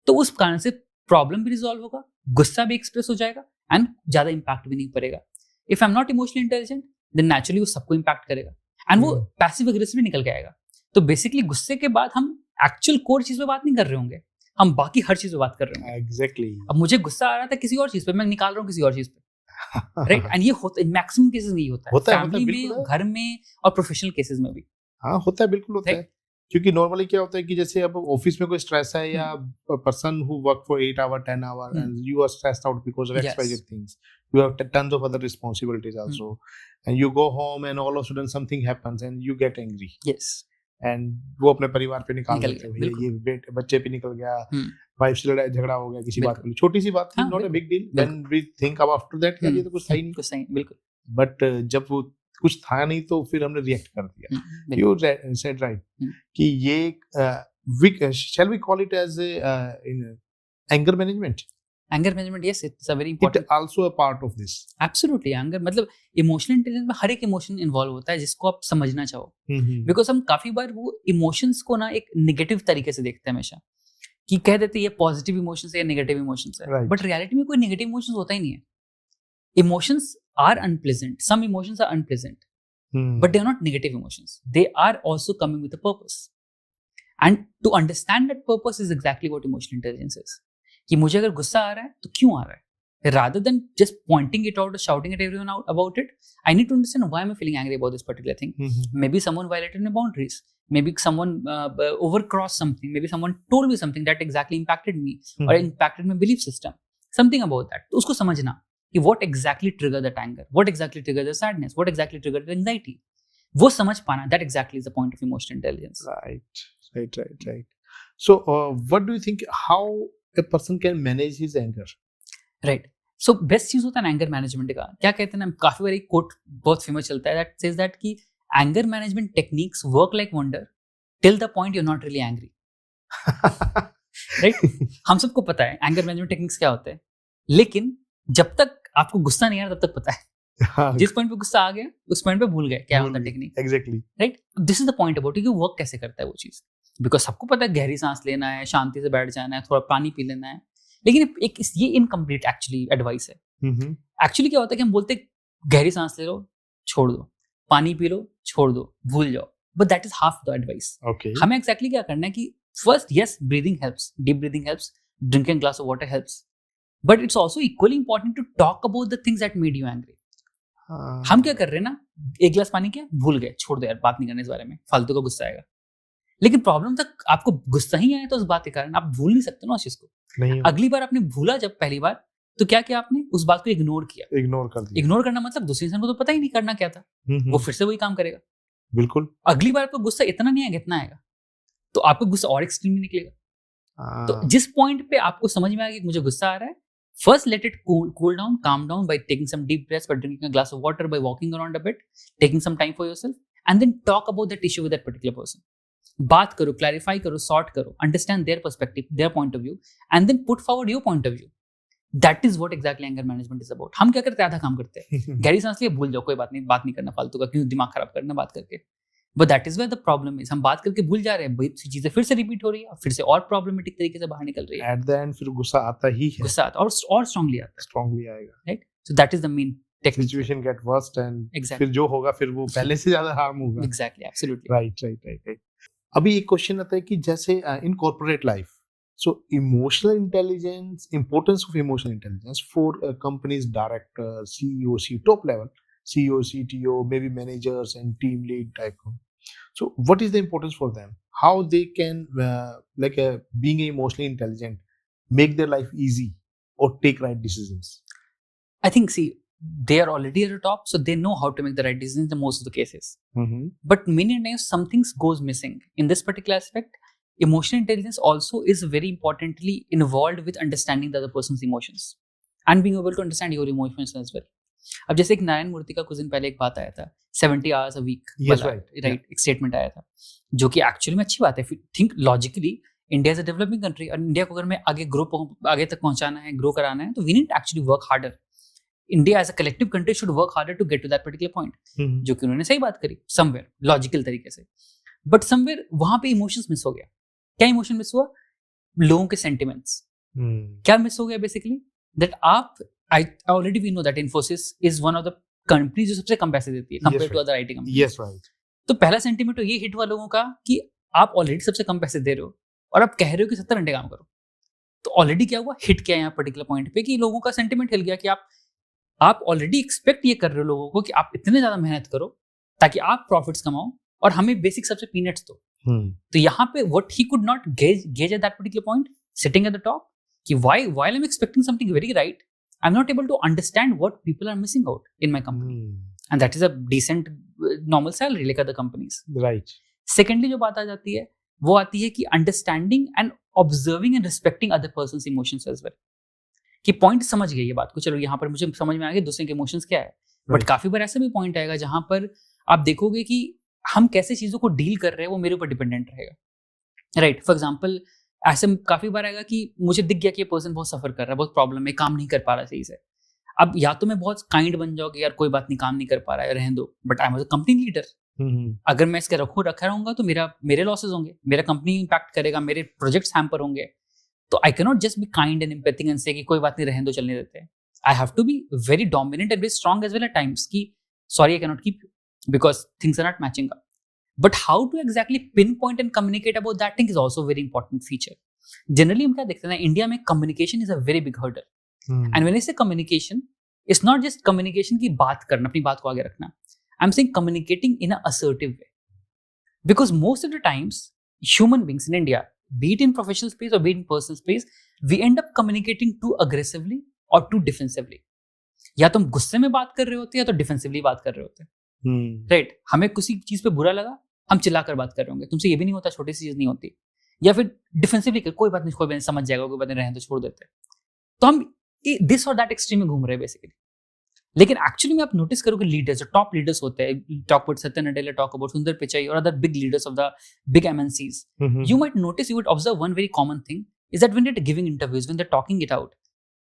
तो उस कारण से प्रॉब्लम भी रिजॉल्व होगा, गुस्सा भी एक्सप्रेस हो जाएगा एंड ज्यादा इम्पैक्ट भी नहीं पड़ेगा. If I am not emotionally intelligent, then naturally वो सबको इम्पैक्ट करेगा एंड वो पैसिव अग्रेसिवली निकल के आएगा. तो बेसिकली गुस्से के बाद हम एक्चुअल कोर चीज पे बात नहीं कर रहे होंगे, हम बाकी हर चीज पे बात कर रहे होंगे. एग्जैक्टली. अब मुझे गुस्सा आ रहा था किसी और चीज पे, मैं निकाल रहा हूँ किसी और चीज पे, राइट. एंड ये होता है मैक्सिमम केसेस में, ये होता है फैमिली में, घर में और प्रोफेशनल केसेस में भी. हाँ होता है, बिल्कुल होता है. क्योंकि नॉर्मली क्या होता है कि जैसे अब ऑफिस में कोई स्ट्रेस है या person who work for 8 hour 10 hour and you are stressed out because of XYZ things, you have tons of other responsibilities also, and you go home and all of a sudden something happens and you get angry. Yes. And वो अपने परिवार पे निकाल देते हैं, ये बच्चे पे निकल गया, वाइफ से लड़ाई झगड़ा हो गया किसी बात पे, छोटी सी बात थी, not a big deal. When we think about after that ये तो कुछ था ही नहीं, कुछ नहीं, बिल्कुल. बट जब वो कुछ था नहीं तो फिर हमने रिएक्ट कर दिया. You said right कि ये shall we call it as anger management? Anger management, yes, it's a very important. It also a part of this. Absolutely, anger मतलब इमोशनल इंटेलिजेंस में हर एक इमोशन इन्वॉल्व होता है जिसको आप समझना चाहो. बिकॉज हम काफी बार वो इमोशंस को ना एक नेगेटिव तरीके से देखते हैं हमेशा, कि कह देते हैं ये पॉजिटिव इमोशंस है या नेगेटिव इमोशंस है, बट रियलिटी में कोई नेगेटिव इमोशंस होता ही नहीं है. Emotions are unpleasant, some emotions are unpleasant, but they are not negative emotions, they are also coming with a purpose. And to understand that purpose is exactly what emotional intelligence is. कि मुझे अगर गुस्सा आ रहा है तो क्यों आ रहा है, rather than just pointing it out or shouting at everyone out about it, I need to understand why am I feeling angry about this particular thing. Maybe someone violated my boundaries, maybe someone overcrossed something, maybe someone told me something that exactly impacted me or impacted my belief system, something about that. तो उसको समझना कि what exactly triggered that anger, what exactly triggered the sadness, what exactly triggered the anxiety, वो समझ पाना, that exactly is the point of emotional intelligence. Right. So what do you think, how a person can manage his anger? Right. So best चीज होता है anger management का. क्या कहते हैं ना, काफी बार एक कोट बहुत फेमस चलता है that says that कि anger management techniques work like wonder till the point you are not really angry. Right. हम सबको पता है एंगर मैनेजमेंट टेक्निक्स क्या होते हैं, लेकिन जब तक आपको गुस्सा नहीं आ रहा तब तक पता है. जिस पॉइंट पे गुस्सा आ गया उस पॉइंट पे भूल गए क्या होता है technique. Exactly. Right. This is the point about कि वर्क कैसे करता है वो चीज. बिकॉज सबको पता है गहरी सांस लेना है, शांति से बैठ जाना है, थोड़ा पानी पी लेना है, लेकिन एक ये इनकम्प्लीट एक्चुअली एडवाइस है. एक्चुअली क्या होता है कि हम बोलते हैं गहरी सांस ले लो, छोड़ दो, पानी पी लो, छोड़ दो, भूल जाओ, but that is half the advice. हमें एक्जैक्टली क्या करना है कि first yes breathing helps, deep breathing helps, drinking glass of water helps, but it's also equally important to talk about the things that made you angry. हम क्या कर रहे हैं ना, एक गिलास पानी किया, भूल गए, छोड़ दो यार, बात नहीं करने इस बारे में, फालतू का गुस्सा आएगा. लेकिन प्रॉब्लम तक आपको गुस्सा ही आया तो उस बात के कारण आप भूल नहीं सकते ना उस चीज को. अगली बार आपने भूला जब पहली बार, तो क्या किया आपने, उस बात को इग्नोर किया. इग्नोर करना मतलब दूसरे इंसान को तो पता ही नहीं करना क्या था, वो फिर से वही काम करेगा. बिल्कुल. अगली बार आपको गुस्सा इतना नहीं आएगा, इतना आएगा, तो आपको गुस्सा और एक्सट्रीम में निकलेगा. तो जिस पॉइंट पे आपको समझ में आएगा कि मुझे गुस्सा आ रहा है, first let it cool down, calm down by taking some deep breaths, by drinking a glass of water, by walking around a bit, taking some time for yourself, and then talk about that issue with that particular person. बात करो, clarify करो, sort करो, understand their perspective, their point of view, and then put forward your point of view. That is what exactly anger management is about. हम क्या करते हैं, आधा काम करते हैं, गहरी सांस लिए, भूल जाओ, कोई बात नहीं, बात नहीं करना फालतू का, क्यों दिमाग खराब करना बात करके. But that is where the problem is, हम बात करके भूल जा रहे हैं, चीजें फिर से रिपीट हो रही है, फिर से और प्रॉब्लमेटिक तरीके से बाहर निकल रही है. एट द एंड फिर गुस्सा आता ही है, गुस्सा आता और स्ट्रांगली आएगा. Right. So that is the main situation get worst and फिर जो होगा फिर वो पहले से ज्यादा हार्म होगा. Exactly, absolutely. राइट. अभी एक क्वेश्चन आता है कि जैसे in corporate life, so emotional intelligence, importance of emotional intelligence for companies director, CEO, top level CEO, CTO, maybe managers and team lead type. So what is the importance for them? How they can being emotionally intelligent make their life easy or take right decisions? I think, see, they are already at the top, so they know how to make the right decisions in most of the cases. Mm-hmm. But many times something goes missing in this particular aspect. Emotional intelligence also is very importantly involved with understanding the other person's emotions and being able to understand your emotions as well. अब जैसे एक नारायण मूर्ति का कुछ दिन पहले एक बात आया था 70 hours a week Yes, वाला, right. right, एक स्टेटमेंट आया था जो कि एक्चुअली में अच्छी बात है. Think logically India is a developing country और इंडिया को अगर मैं आगे तक पहुंचाना है, ग्रो कराना है, तो we need actually work harder. India as a collective country should work harder to get to that particular point, जो कि उन्होंने सही बात करी समवेयर लॉजिकल तरीके से. बट समवेयर वहां पे इमोशंस मिस हो गया. क्या इमोशन मिस हुआ? लोगों के सेंटिमेंट्स. क्या मिस हो गया बेसिकली? दैट आप I already we know that Infosys is one of the company जो सबसे कम पैसे देती है compare to other IT company. Yes right. तो पहला सेंटीमेंट तो ये हिट हुआ लोगों का कि आप ऑलरेडी सबसे कम पैसे दे रहे हो और आप कह रहे हो कि 70 घंटे काम करो. तो ऑलरेडी क्या हुआ? हिट किया यहाँ पर्टिकुलर पॉइंट पे कि लोगों का सेंटीमेंट हिल गया कि आप ऑलरेडी एक्सपेक्ट ये कर रहे हो लोगों को कि आप इतने ज्यादा मेहनत करो ताकि आप प्रॉफिट्स कमाओ और हमें बेसिक सबसे पीनट्स दो. तो यहाँ पे what he could not gauge at that particular point sitting at the top कि why I am expecting something very right, I am not able to understand what people are missing out in my company, and that is a decent normal salary like other companies. Right. Secondly जो बात आ जाती है वो आती है कि understanding and observing and respecting other persons emotions as well. कि पॉइंट समझ गए ये बात को, चलो यहाँ पर मुझे समझ में आ गया दूसरे के इमोशंस क्या है. बट काफी बार ऐसा भी पॉइंट आएगा जहां पर आप देखोगे कि हम कैसे चीजों को डील कर रहे हैं वो मेरे ऊपर डिपेंडेंट रहेगा. राइट. फॉर एग्जाम्पल ऐसे काफी बार आएगा कि मुझे दिख गया कि ये पर्सन बहुत सफर कर रहा है, बहुत प्रॉब्लम है, काम नहीं कर पा रहा सही से. अब या तो मैं बहुत काइंड बन जाऊँ कि यार कोई बात नहीं, काम नहीं कर पा रहा है, रहने दो, but I am a company leader. अगर मैं इसके रखा रहूंगा तो मेरे लॉसेस होंगे, मेरा कंपनी इंपैक्ट करेगा, मेरे प्रोजेक्ट्स हैम्पर होंगे. तो आई can not just be kind and empathic and से कि कोई बात नहीं, रहने दो, चलने देते हैं. I have to be very dominant and very strong as well at times कि sorry I can not keep you because things are not matching up. But how to exactly pin point and communicate about that thing is also very important feature. Generally हम क्या देखते हैं, India में communication is a very big hurdle. And when I say communication, it's not just communication की बात करना, अपनी बात को आगे रखना. I am saying communicating in a assertive way. Because most of the times, human beings in India, be it in professional space or be it in personal space, we end up communicating too aggressively or too defensively. या तो हम गुस्से में बात कर रहे होते हैं या तो डिफेंसिवली बात कर रहे होते हैं. राइट. हमें किसी चीज पे बुरा लगा, हम चिल्लाकर बात कर रहे होंगे, तुमसे ये भी नहीं होता, छोटी सी चीज नहीं होती. या फिर डिफेंसिवली कोई बात नहीं, समझ जाएगा, कोई बात नहीं, रहने तो छोड़ देते हैं. तो हम दिस और दैट एक्सट्रीम में घूम रहे हैं बेसिकली. लेकिन एक्चुअली में आप नोटिस करोगे लीडर्स, जो टॉप लीडर्स होते हैं, टॉक अबाउट सत्य नडेला, टॉक अबाउट सुंदर पिचाई और other big leaders of the big MNCs, you might notice, you would observe one very common thing is that when they're giving interviews, when they're talking it out,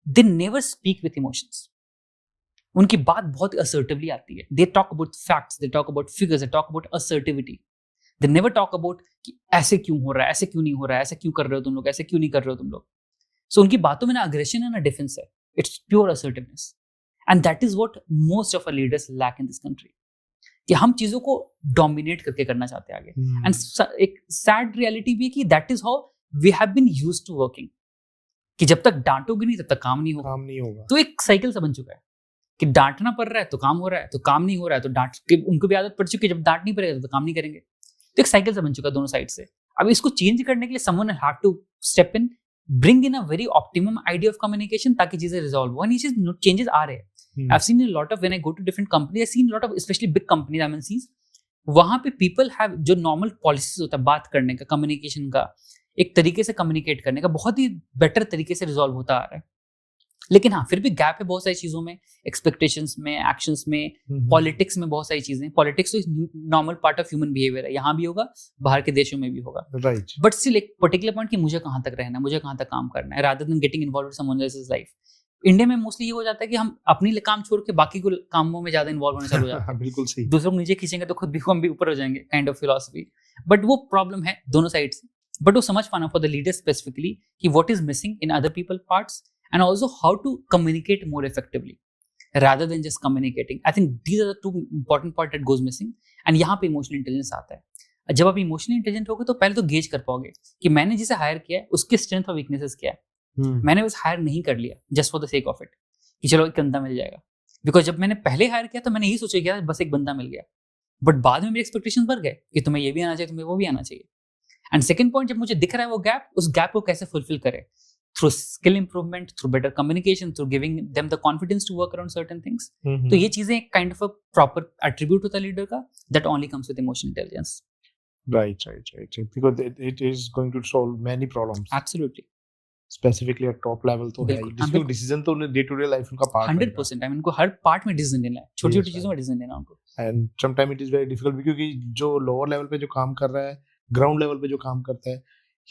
they never speak with emotions. उनकी बात बहुत assertively आती है. They talk about facts, they talk about figures, they talk about assertivity. They never talk about कि ऐसे क्यों हो रहा है, ऐसे क्यों नहीं हो रहा है, ऐसे क्यों कर रहे हो तुम लोग, ऐसे क्यों नहीं कर रहे हो तुम लोग. So उनकी बातों में ना aggression है ना defense है. It's pure assertiveness. And that is what most of our leaders lack in this country. कि हम चीजों को डोमिनेट करके करना चाहते हैं आगे. एंड एक सैड रियलिटी भी है कि that is how we have been used to working. कि जब तक डांटोगे नहीं तब तक काम नहीं होगा. तो एक साइकिल सा बन चुका है कि डांटना पड़ रहा है तो काम हो रहा है, तो काम नहीं हो रहा है तो डांट के उनको भी आदत पड़ चुकी है, जब डांट नहीं पड़ेगा तो काम नहीं करेंगे. तो एक साइकिल सा बन चुका है दोनों साइड से. अब इसको चेंज करने के लिए someone have to step in, bring in a very optimum idea of communication ताकि चीजें रिजॉल्व हो. ये चीज चेंजेस आ रहे हैं. I've seen a lot of, when I go to different companies, I've seen a lot of, especially big companies, MNCs, वहाँ पे people have जो normal policies होता है बात करने का, communication का, एक तरीके से communicate करने का, बहुत ही better तरीके से resolve होता आ रहा है. लेकिन हाँ, फिर भी गैप है बहुत सारी चीजों में, एक्सपेक्टेशंस में, एक्शंस में, पॉलिटिक्स में, बहुत सारी चीजें. पॉलिटिक्स तो normal part of human behaviour है, यहाँ भी होगा, बाहर के देशों में भी होगा. राइट. बट स्टिल एक पर्टिकुलर पॉइंट कि मुझे कहाँ तक रहना है, मुझे कहाँ तक काम करना है, rather than getting involve with someone else's life. India में मोस्टली ये हो जाता है कि हम अपनी काम छोड़ के बाकी को कामों में ज्यादा इन्वॉल्व होने चालू हो जाते हैं. बिल्कुल सही. दूसरों को नीचे खींचेंगे तो खुद भी हम भी ऊपर हो जाएंगे, काइंड ऑफ फिलॉसफी. बट वो प्रॉब्लम है दोनों साइड से. बट वो समझ पाना फॉर द लीडर स्पेसिफिकली कि what is missing in other people parts and also how to communicate more effectively rather than just communicating. I think these are the two important part that goes missing. And यहाँ पे emotional intelligence आता है. जब आप emotionally intelligent होगे तो पहले तो गेज कर पाओगे कि मैंने जिसे हायर किया है उसके स्ट्रेंथ और वीकनेसेस क्या है. मैंने बस हायर नहीं कर लिया just for the sake of it कि चलो एक बंदा मिल जाएगा. बिकॉज जब मैंने पहले हायर किया तो मैंने यही सोचा कि बस एक बंदा मिल गया. बट बाद में मेरे एक्सपेक्टेशंस बढ़ गए कि तुम्हें ये भी आना चाहिए, तुम्हें वो भी आना चाहिए. एंड सेकंड पॉइंट, जब मुझे दिख रहा है वो गैप, उस गैप को कैसे फुलफिल करे. through skill improvement, through better communication, through giving them the confidence to work around certain things. तो ये चीजें kind of a proper attribute होता है leader का that only comes with emotional intelligence. Right. Because it is going to solve many problems. Absolutely. Specifically at top level तो है जिसमें decision तो उन्हें डे टू डे लाइफ उनका part 100%. I mean उनको हर पार्ट में डिसीजन लेना है, छोटी-छोटी चीजों में डिसीजन लेना उनको. And sometimes it is very difficult क्योंकि जो लोअर लेवल पे जो काम कर रहा है, ग्राउंड लेवल पे जो काम करता है,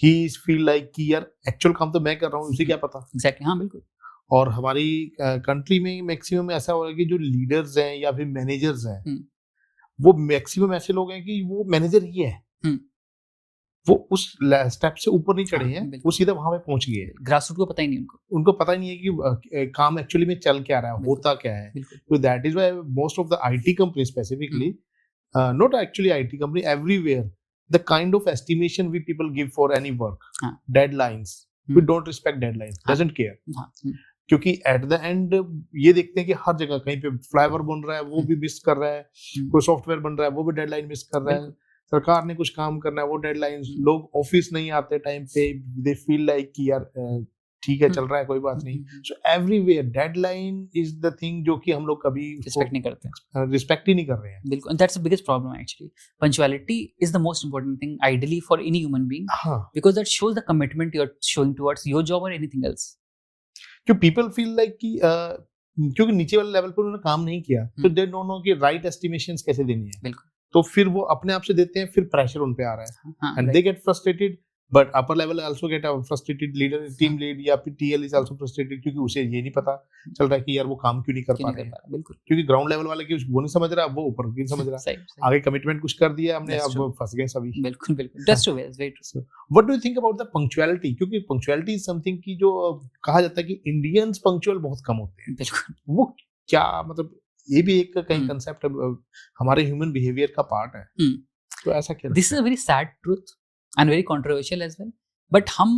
he feel like कि यार एक्चुअल काम तो मैं कर रहा हूँ, उसे क्या पता. Exactly. हाँ बिल्कुल. और हमारी कंट्री में मैक्सिमम ऐसा हो रहा है कि जो लीडर्स हैं या फिर मैनेजर्स हैं, वो मैक्सिमम ऐसे लोग हैं कि वो मैनेजर ही है, वो उस स्टेप से ऊपर नहीं चढ़े हैं, वो सीधा वहां पे पहुंच गए. ग्रास रूट को पता ही नहीं उनको पता ही नहीं है कि काम एक्चुअली में चल क्या रहा है, होता क्या है. तो that is why most of the IT company specifically, not actually IT company, everywhere the kind of estimation we people give for any work, deadlines, we don't respect deadlines, doesn't care. क्योंकि at the end ये देखते हैं कि हर जगह कहीं पे flyover बन रहा है वो भी मिस कर रहा है, कोई सॉफ्टवेयर बन रहा है वो भी डेडलाइन मिस कर रहा है, सरकार ने कुछ काम करना है वो डेडलाइंस, लोग ऑफिस नहीं आते टाइम पे, दे फील लाइक कि यार ठीक है चल रहा है कोई बात नहीं. So everywhere deadline is the thing जो कि हम लोग कभी रिस्पेक्ट नहीं करते, रिस्पेक्ट ही नहीं कर रहे हैं. बिल्कुल. And that's the biggest problem actually. Punctuality is the most important thing ideally for any human being, because that shows the commitment you are showing towards your job और एनीथिंग एल्स. क्यों people feel like कि क्योंकि नीचे वाले level पर उन्होंने काम नहीं किया तो दे डोंट नो कि राइट एस्टिमेशंस कैसे देनी है. बिल्कुल. तो फिर वो अपने आप से देते हैं, फिर प्रेशर उन पे आ रहा है and they get frustrated. But upper level also get frustrated, leader, team lead या फिर टीएल इज आल्सो फ्रस्ट्रेटेड क्योंकि उसे ये नहीं पता चल रहा है कि यार वो काम क्यों नहीं कर पा रहे हैं. बिल्कुल. क्योंकि ग्राउंड लेवल वाले की वो नहीं समझ रहा, वो ऊपर की समझ रहा. आगे कमिटमेंट कुछ कर दिया हमने, अब फंस गए सभी. बिल्कुल बिल्कुल. That's true, very true. What do you think about the punctuality? क्योंकि पंक्चुअलिटी इज समथिंग की जो कहा जाता है कि इंडियंस पंक्चुअल बहुत कम होते हैं. बिल्कुल. वो क्या मतलब ये भी एक कहीं कंसेप्ट हमारे ह्यूमन बिहेवियर का पार्ट है. तो ऐसा क्या? This is a very sad truth and very controversial as well. But हम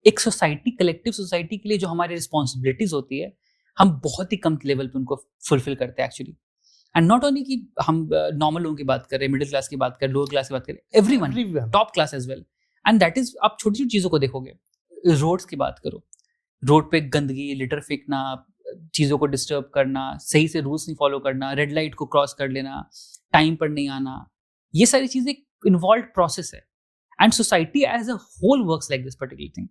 एक सोसाइटी, कलेक्टिव सोसाइटी के लिए जो हमारी रिस्पॉन्सिबिलिटीज होती है, हम बहुत ही कम लेवल पे उनको फुलफिल करते हैं एक्चुअली. एंड नॉट ओनली कि हम नॉर्मल लोगों की बात कर रहे हैं, मिडिल क्लास की बात कर रहे हैं, लोअर क्लास की बात कर रहे हैं, everyone, top class as well. And that is, आप छोटी छोटी चीजों को देखोगे, रोड्स की बात करो, रोड पे गंदगी, लिटर फेंकना, चीजों को डिस्टर्ब करना, सही से रूल्स नहीं फॉलो करना, रेड लाइट को क्रॉस कर लेना, टाइम पर नहीं आना, ये सारी चीजें इन्वॉल्व प्रोसेस है. And society as a whole works like this particular thing,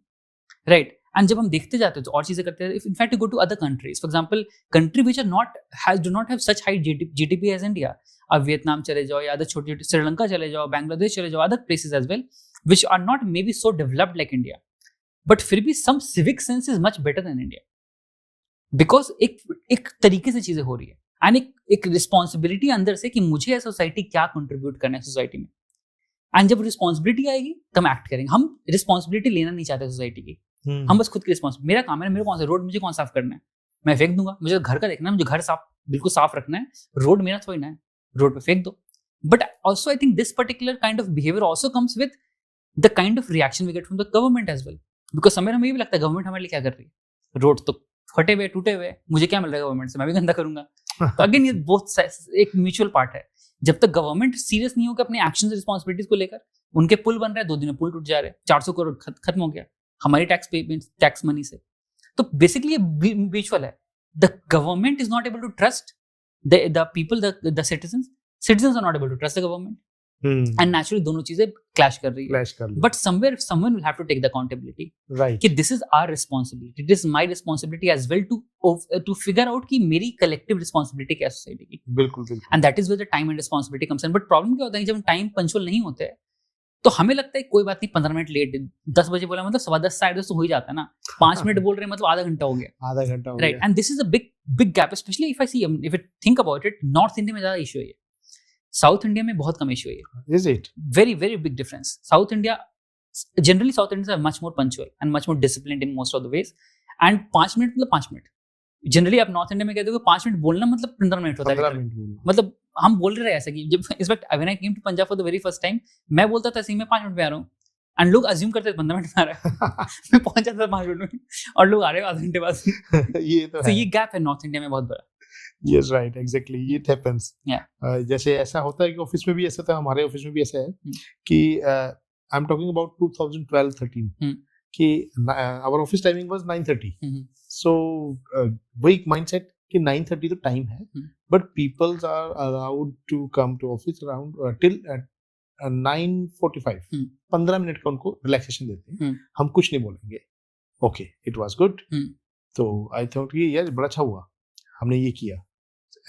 right. And जब हम देखते जाते हैं तो और चीजें करते हैं. In fact you go to other countries, for example country which are not do not have such high GDP as India. अब वियतनाम चले जाओ या अदर छोटे छोटे, श्रीलंका चले जाओ, बांग्लादेश चले जाओ, other places as well which are not maybe so developed like India, but फिर भी some civic sense is much better than India, because एक तरीके से चीजें हो रही है. एंड एक रिस्पॉन्सिबिलिटी अंदर से कि मुझे एज सोसाइटी क्या कंट्रीब्यूट करना है सोसाइटी में. एंड जब रिस्पॉन्सिबिलिटी आएगी तब हम एक्ट करेंगे. हम रिस्पॉन्सिबिलिटी लेना नहीं चाहते सोसाइटी की, हम बस खुद की रिस्पॉन्सिबिलिटी, मेरा काम है, मेरे कौन सा रोड मुझे कौन साफ करना है, मैं फेंक दूंगा. मुझे घर का देखना है, मुझे घर साफ, बिल्कुल साफ रखना है, रोड मेरा थोड़ी ना है, रोड पे फेंक दो. But also I think this particular kind of behaviour also comes with the kind of reaction we get from the government as well, because समय हमें ये भी लगता है गवर्नमेंट हमारे लिए क्या कर रही है, रोड तो फटे हुए टूटे हुए, मुझे क्या मिल रहा है गवर्नमेंट से, मैं भी गंदा करूंगा. तो अगेन ये बहुत एक म्यूचुअल पार्ट है. जब तक गवर्नमेंट सीरियस नहीं होगा अपने एक्शन रिस्पॉन्सिबिलिटीज को लेकर, उनके पुल बन रहा है, 2 दिन में पुल टूट जा रहे हैं, 400 करोड़ खत्म हो गया हमारी टैक्स मनी से. तो बेसिकली ये म्यूचुअल है. The government is not able to trust the people, the citizens are not able to trust the government, and naturally दोनों चीजें क्लैश कर रही है. But somewhere someone will have to take the accountability, right, कि this is our responsibility, this is my responsibility as well to figure out कि मेरी collective responsibility क्या है सोसाइटी की. बिल्कुल बिल्कुल. And that is where the time and responsibility comes in. But problem क्या होता है, जब हम टाइम पंक्चुअल नहीं होते हैं तो हमें लगता है कोई बात नहीं, 15 मिनट लेट, 10 बजे बोला मतलब 10:15 10 तो हो ही जाता है ना, 5 मिनट बोल रहे हैं मतलब आधा घंटा हो गया, right. And this is a big gap, specially if I see, if you think about it, north India में ज्यादा इशू है ये, साउथ इंडिया में बहुत कम इशू है. Is it? Very very big difference. South India generally, south Indians are much more punctual and much more disciplined in most of the ways. And 5 minute मतलब 5 minute. Generally आप north India में कहते हो 5 minute बोलना मतलब 15 minute होता है. मतलब हम बोल रहे हैं ऐसा कि जब इस वक्त when I came to Punjab for the very first time, मैं बोलता था सही में 5 मिनट में आ रहा हूँ, एंड लोग अज्यूम करते थे 15 मिनट में आ रहा है. मैं पहुंच जाता था 5 मिनट में और लोग आ रहे हैं आधे घंटे बाद. ये तो है. ये गैप है नॉर्थ इंडिया में बहुत बड़ा. Yes, right, exactly, it happens. जैसे ऐसा होता है कि ऑफिस में भी ऐसा था, हमारे ऑफिस में भी ऐसा है कि I'm talking about 2012-13. कि our office timing was 9:30. Mhm. So वही mindset कि 9:30 तो टाइम है, but people are allowed to come to office around till 9:45. 15 minute का उनको रिलैक्सेशन देते हैं, हम कुछ नहीं बोलेंगे. Okay, it was good. तो आई थॉट कि यार बड़ा अच्छा हुआ, हमने ये किया.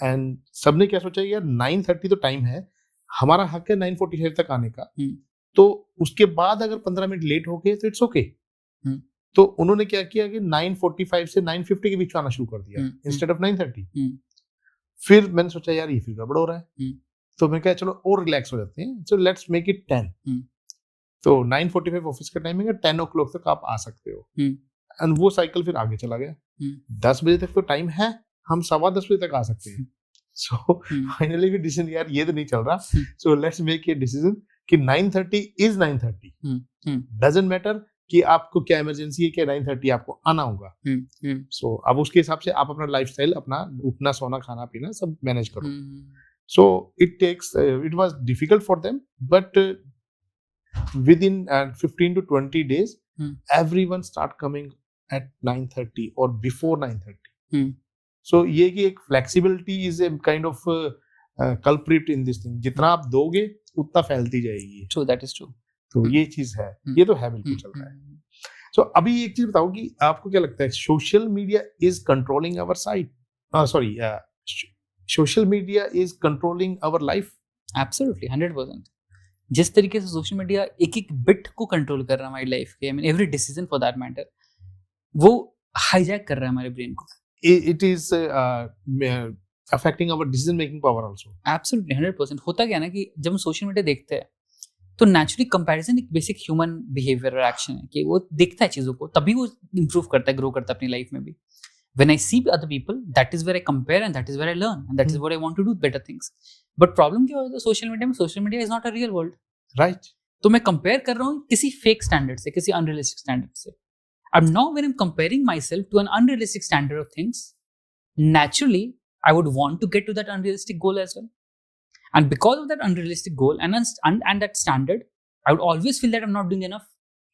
एंड सबने क्या सोचा, यार 9:30 तो टाइम है, हमारा हक है 9:45 तक आने का. तो उसके बाद अगर 15 मिनट लेट हो गए तो इट्स ओके. तो उन्होंने क्या किया कि 9:45 से 9:50 के बीच में आना शुरू कर दिया इंस्टेड ऑफ 9:30. फिर मैंने सोचा यार ये फिर गड़बड़ हो रहा है, तो मैं कहा चलो और रिलैक्स हो जाते हैं, सो लेट्स मेक इट 10. तो 9:45 ऑफिस का टाइमिंग है, 10 o'clock तक आप आ सकते हो. एंड वो साइकिल फिर आगे चला गया. 10 बजे तक तो टाइम है, हम 10:15 बजे तक आ सकते हैं. सो फाइनली भी डिसीजन, यार ये तो नहीं चल रहा, so let's make a decision कि 9:30 इज 9:30. डजंट मैटर कि आपको क्या इमरजेंसी है, कि 9:30 आपको आना होगा. सो अब उसके हिसाब से आप अपना लाइफस्टाइल, अपना उठना सोना खाना पीना सब मैनेज करो. सो it was difficult for them, but within 15 to 20 days everyone start coming at 9:30 or before 9:30. So ये कि एक flexibility is a kind of culprit in this thing. जितना आप दोगे उतना फैलती जाएगी. True, that is true. तो ये चीज है, ये तो है, बिल्कुल चल रहा है. So अभी एक चीज बताओ कि आपको क्या लगता है, social media is controlling our sight, sorry, social media is controlling our life? Absolutely, 100%. जिस तरीके से सोशल मीडिया एक एक बिट को कंट्रोल कर रहा है हमारी लाइफ के, I mean every decision for that matter, वो हाईजैक कर रहा है हमारे ब्रेन को. It is affecting our decision making power also. Absolutely, 100%. होता क्या है ना कि जब हम सोशल मीडिया देखते हैं तो नेचुरली कंपैरिजन एक बेसिक ह्यूमन बिहेवियर और एक्शन है कि वो देखता है चीज़ों को, तभी वो इंप्रूव करता है, ग्रो करता है अपनी लाइफ में भी. When I see other people, that is where I compare and that is where I learn and that is what I want to do better things. But problem क्या होता है सोशल मीडिया में, social media is not a real world. Right. तो मैं compare कर रहा हूँ किसी फेक स्टैंडर्ड से, किसी अनरियलिस्टिक स्टैंडर्ड से. And now when I'm comparing myself to an unrealistic standard of things, naturally I would want to get to that unrealistic goal as well. And because of that unrealistic goal and that standard, I would always feel that I'm not doing enough.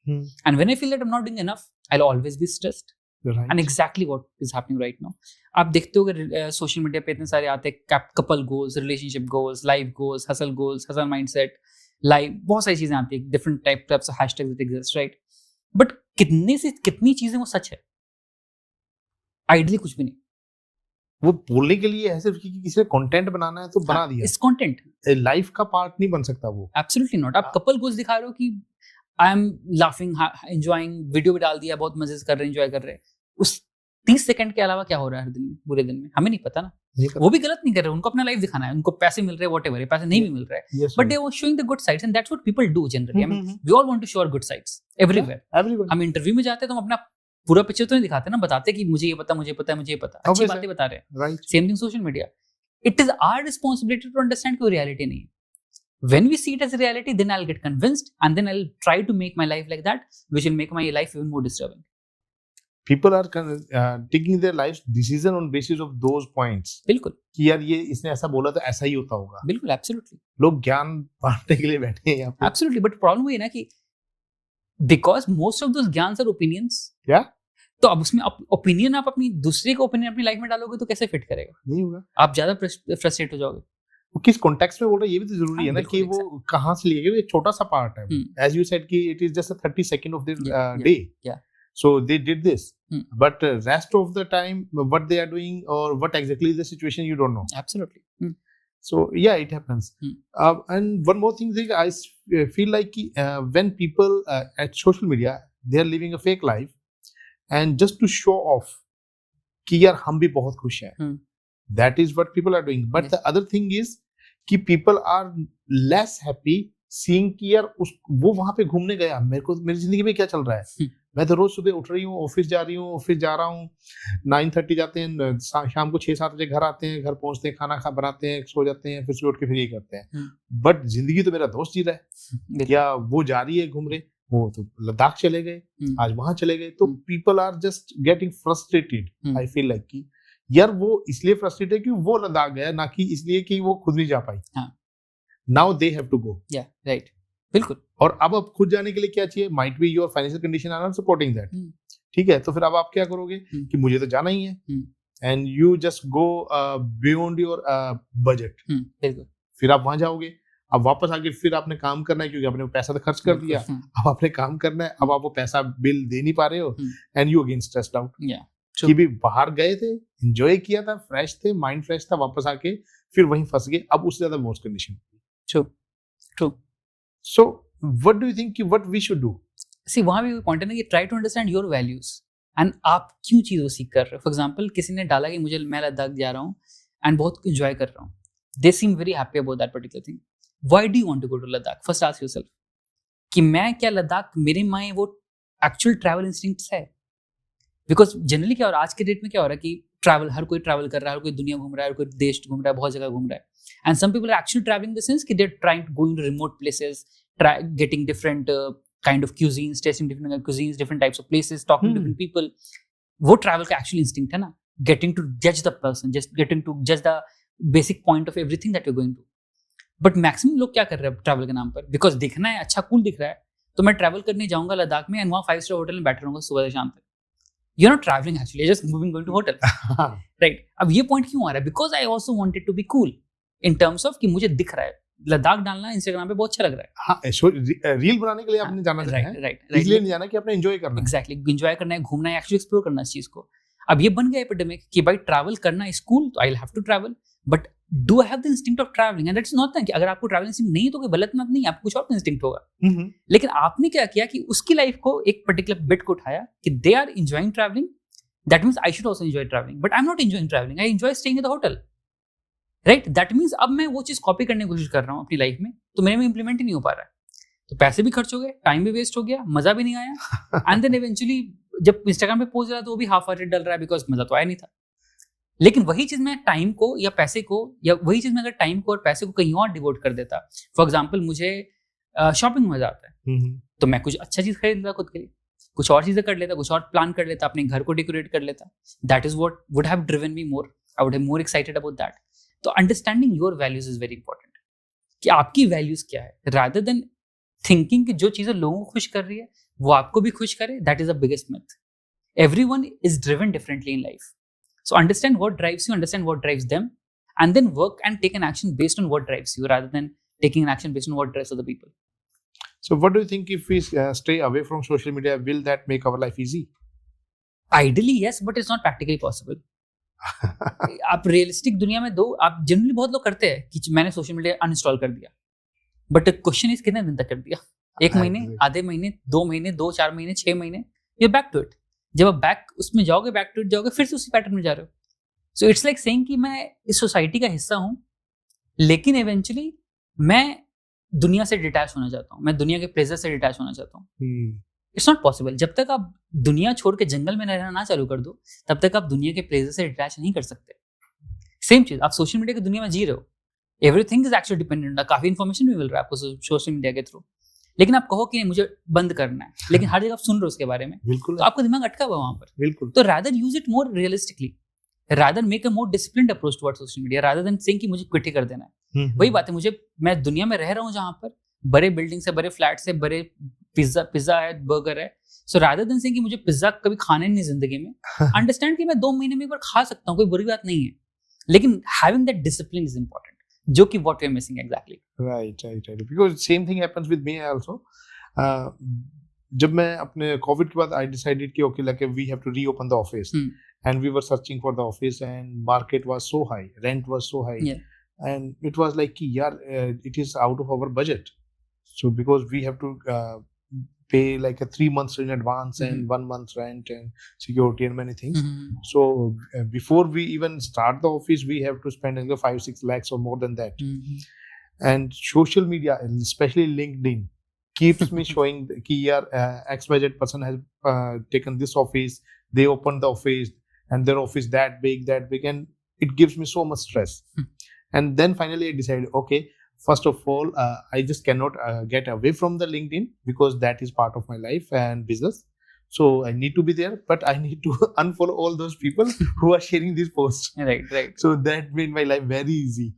And when I feel that I'm not doing enough, I'll always be stressed. Right. And exactly what is happening right now. आप देखते हो social media पे इतने सारे आते हैं, couple goals, relationship goals, life goals, hustle mindset, life, बहुत सारी चीजें आती है, different types of hashtags that exist, right? But कितनी चीजें वो सच है? आइडियली कुछ भी नहीं. वो बोलने के लिए है सिर्फ कि किसी ने कंटेंट बनाना है तो बना दिया. इस कंटेंट लाइफ का पार्ट नहीं बन सकता वो. Absolutely not. आप कपल गोल्स दिखा रहे हो कि I am laughing, enjoying, video भी डाल दिया, बहुत मजे कर रहे हैं, एंजॉय कर रहे हैं. उस 30 सेकंड के अलावा क्या हो रहा है हर दिन में, पूरे दिन में, हमें नहीं पता ना. वो भी गलत नहीं कर रहे, उनको अपना लाइफ दिखाना है, उनको पैसे मिल रहे हैं, व्हाटएवर, पैसे नहीं भी मिल रहे हैं, but they are showing the good sides and that's what people do generally. I mean we all want to show our good sides everywhere. हम इंटरव्यू में जाते हैं तो हम अपना पूरा पिक्चर तो नहीं दिखाते ना, बताते कि मुझे ये पता, अच्छी बातें बता रहे हैं. Same thing social media. It is our responsibility to understand कि वो रियलिटी नहीं है. When we see it as a reality, then I'll get convinced and then I'll try to make my life like that, which will make my life even more disturbing. People are taking their life decision on basis of those points. बिल्कुल. कि यार ये इसने ऐसा बोला तो ऐसा ही होता होगा. बिल्कुल, absolutely. लोग ज्ञान बांटने के लिए बैठे हैं यहाँ पे. Absolutely, but problem वो है ना कि because most of those ज्ञान are opinions. Yeah. तो अब उसमें ओपिनियन, आप अपनी दूसरे का ओपिनियन अपनी लाइफ में डालोगे तो कैसे फिट करेगा? नहीं होगा. आप ज्यादा फ्रस्ट्रेट हो जाओगे. वो किस कॉन्टेक्स्ट में बोल रहा है ये भी तो जरूरी है ना, कि वो कहाँ से लिए गए. एक छोटा सा पार्ट है, एज यू सेड कि it is just 30 second of their day. So they did this, but rest of the time what they are doing और what exactly the situation you don't know. Absolutely. So yeah, it happens. And one more thing that I feel like when people at social media, they are living a fake life and just to show off कि यार हम भी बहुत खुश हैं. That is what people are doing. But yes. The other thing is कि people are less happy seeing कि यार वो वहाँ पे घूमने गया, मेरी जिंदगी में क्या चल रहा है. मैं तो रोज सुबह उठ रही हूँ, ऑफिस जा रही हूँ, ऑफिस जा रहा हूँ, 9:30 जाते हैं, शाम को 6-7 बजे घर आते हैं, घर पहुंचते हैं, खाना बनाते हैं, सो जाते हैं, फिर सुबह उठ के फिर ये करते हैं. बट जिंदगी तो मेरा दोस्त जी रहा है. या वो जा रही है घूम रहे, वो तो लद्दाख चले गए, आज वहां चले गए. तो people are just getting frustrated. I feel like कि यार वो इसलिए फ्रस्ट्रेटेड है कि वो लद्दाख गया, ना कि इसलिए कि वो खुद नहीं जा पाई. Now they have to go. Yeah right. बिल्कुल। और अब खुद जाने के लिए क्या चाहिए, might be your financial condition are not supporting that, ठीक है, तो फिर अब आप क्या करोगे कि मुझे तो जाना ही है, and you just go beyond your budget, बिल्कुल। फिर आप वहां जाओगे, अब वापस आके फिर आपने काम करना है क्योंकि आपने पैसा तो खर्च कर दिया, अब आपने काम करना है, अब आप वो पैसा बिल दे नहीं पा रहे हो, and you again stressed out कि भी बाहर गए थे, एंजॉय किया था, फ्रेश थे, माइंड फ्रेश था, वापस आके फिर वहीं फंस गए, अब उससे ज्यादा worst condition. True. So what do you think कि what we should do? See वहां भी पॉइंट है ना कि try to understand your values and आप क्यों चीज़ों सीख कर रहे हो। फॉर एग्जाम्पल किसी ने डाला कि मुझे मैं लद्दाख जा रहा हूँ एंड बहुत इंजॉय कर रहा हूँ, they seem very happy about that particular thing, why do you want to go to Ladakh? First ask yourself कि मैं क्या लद्दाख मेरे में वो एक्चुअल ट्रैवल इंस्टिंक्ट्स है? बिकॉज जनरली क्या हो रहा है आज के डेट में, क्या हो रहा है कि ट्रैवल, हर कोई ट्रैवल कर रहा है, हर कोई दुनिया घूम रहा है, हर कोई देश घूम रहा है, बहुत जगह घूम रहा है, and some people are actually travelling in the sense कि they are trying to go into remote places, getting different kind of cuisines, tasting different cuisines, different types of places, talking to different people. वो travel का actually instinct है ना, getting to जज the person, just getting to जज the basic point of everything that you going to. But maximum लोग क्या कर रहे हैं ट्रैवल के नाम पर, बिकॉज दिखना है, अच्छा कूल दिख रहा है, तो मैं ट्रैवल करने जाऊंगा लद्दाख में एंड वहाँ 5 स्टार होटल में बैठे रहूंगा सुबह से शाम तक। You are not travelling actually, just moving going to hotel, right? अब ये पॉइंट क्यों आ रहा है? Because I also wanted to be cool in terms of कि मुझे दिख रहा है, लद्दाख डालना इंस्टाग्राम पे बहुत अच्छा लग रहा है। हाँ, रील बनाने के लिए आपने जाना है, राइट, इसलिए नहीं जाना कि आपने एंजॉय करना है। एग्जैक्टली, एंजॉय करना है, घूमना है, एक्चुअली एक्सप्लोर करना है इस चीज को। अब ये बन गया एपिडेमिक कि भाई ट्रैवल करना है कूल, तो I will have to travel, but do I have the instinct of travelling? And that's not that कि अगर आपको ट्रैवल इंस्टिंक्ट नहीं है तो कोई गलत मत नहीं, आपको कुछ और इंस्टिंक्ट होगा। लेकिन आपने क्या किया कि उसकी लाइफ को एक पर्टिकुलर बिट को उठाया कि they are enjoying travelling, that means I should also enjoy travelling, but I am not enjoying travelling, I enjoy staying in the hotel, right? That means अब मैं वो चीज कॉपी करने की कोशिश कर रहा हूँ अपनी लाइफ में, तो मेरे में इंप्लीमेंट ही नहीं हो पा रहा है, तो पैसे भी खर्च हो गए, टाइम भी वेस्ट हो गया, मजा भी नहीं आया, एंड देन इवेंचुअली जब इंस्टाग्राम पे पोस्ट रहा तो वो भी हाफ हार्टेड डल रहा है, बिकॉज मजा तो आया नहीं था। लेकिन वही चीज मैं टाइम को या पैसे को, या वही चीज मैं अगर टाइम को और पैसे को कहीं और डिवोट कर देता, फॉर एग्जाम्पल मुझे शॉपिंग में मजा आता है, तो मैं कुछ अच्छा चीज खरीद लेता खुद के लिए, कुछ और चीजें कर लेता, कुछ और प्लान कर लेता, अपने घर को डेकोरेट कर लेता, that is what would have driven me more, I would have more excited about that. तो understanding your values is very important, कि आपकी वैल्यूज क्या है, रादर देन थिंकिंग कि जो चीजें लोगों को खुश कर रही है वो आपको भी खुश करे, that is the biggest myth. Everyone is driven differently in life, so understand what drives you, understand what drives them, and then work and take an action based on what drives you, rather than taking an action based on what drives other people. So what do you think, if we stay away from social media, will that make our life easy? Ideally yes, but it's not practically possible. आप realistic दुनिया में दो, आप generally बहुत लोग करते हैं कि मैंने सोशल मीडिया अनइंस्टॉल कर दिया, बट क्वेश्चन इज कितने दिन तक कर दिया? 1 महीने, आधे महीने, 2 महीने, 2-4 महीने, 6 महीने, यू बैक टू इट। जब आप बैक उसमें जाओगे, बैक टू इट जाओगे, फिर से उसी पैटर्न में जा रहे हो। सो इट्स लाइक सेइंग कि मैं इस सोसाइटी का हिस्सा हूँ, लेकिन इवेंचुअली मैं दुनिया से डिटैच होना चाहता हूँ, मैं दुनिया के प्लेजर से डिटैच होना चाहता हूँ। It's not possible. जब तक आप दुनिया छोड़ के जंगल में रहना ना चालू कर दो, तब तक आप दुनिया के प्लेजर से डिटैच नहीं कर सकते। सेम चीज, आप सोशल मीडिया की दुनिया में जी रहे हो, एवरीथिंग इज एक्चुअली डिपेंडेंट, काफी इन्फॉर्मेशन भी मिल रहा है आपको सोशल मीडिया के थ्रू, लेकिन आप कहो कि मुझे बंद करना है, लेकिन हर जगह आप सुन रहे हो उसके बारे में, तो आपका दिमाग अटका हुआ वहां पर। बिल्कुल। तो rather use it more realistically, rather make a more disciplined approach towards social media, rather than saying कि मुझे क्विट ही कर देना है। वही बात है, मैं दुनिया में रह रहा हूँ जहां पर बड़े बिल्डिंग से, बड़े फ्लैट से, बड़े पिज्जा है, बर्गर है, सो रादर देन सेइंग कि मुझे पिज्जा कभी खाने नहीं जिंदगी में, अंडरस्टैंड कि मैं 2 महीने में एक बार खा सकता हूँ, कोई बुरी बात नहीं है, लेकिन having that discipline is important, जो कि what we are missing exactly. Right, because same thing happens with me also. जब मैं अपने कोविड के बाद आई डिसाइडेड कि okay, like we have to reopen the office, and we were searching for the office, and market was so high, rent was so high, and it was like it is out of our budget, so because we have to pay like a 3 months in advance and 1 month rent and security and many things. So before we even start the office, we have to spend like 5-6 lakhs or more than that. And social media, especially LinkedIn, keeps me showing ki XYZ person has taken this office, they opened the office, and their office that big, and it gives me so much stress. And then finally I decided, okay, first of all, I just cannot get away from the LinkedIn, because that is part of my life and business. So I need to be there, but I need to unfollow all those people who are sharing these posts. Right. So that made my life very easy.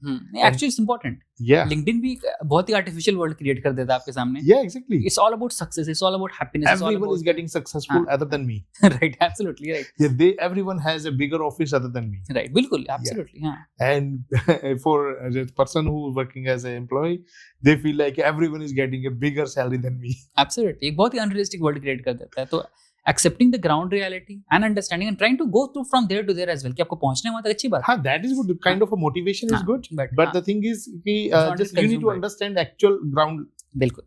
Actually, it's important. Yeah. LinkedIn भी एक बहुत ही artificial world create कर देता है आपके सामने. Yeah, exactly. It's all about success. It's all about happiness. Everyone is getting successful other than me. Right, absolutely right. Yeah, everyone has a bigger office other than me. Right, बिल्कुल, absolutely. हाँ. And for the person who is working as an employee, they feel like everyone is getting a bigger salary than me. Absolutely. एक बहुत ही unrealistic world create कर देता है. तो accepting the ground reality and understanding and trying to go through from there to there as well कि आपको पहुंचने वहाँ तक अच्छी बात है. हाँ, that is good. Kind of a motivation is good. But the thing is कि just you need to understand actual ground. बिल्कुल.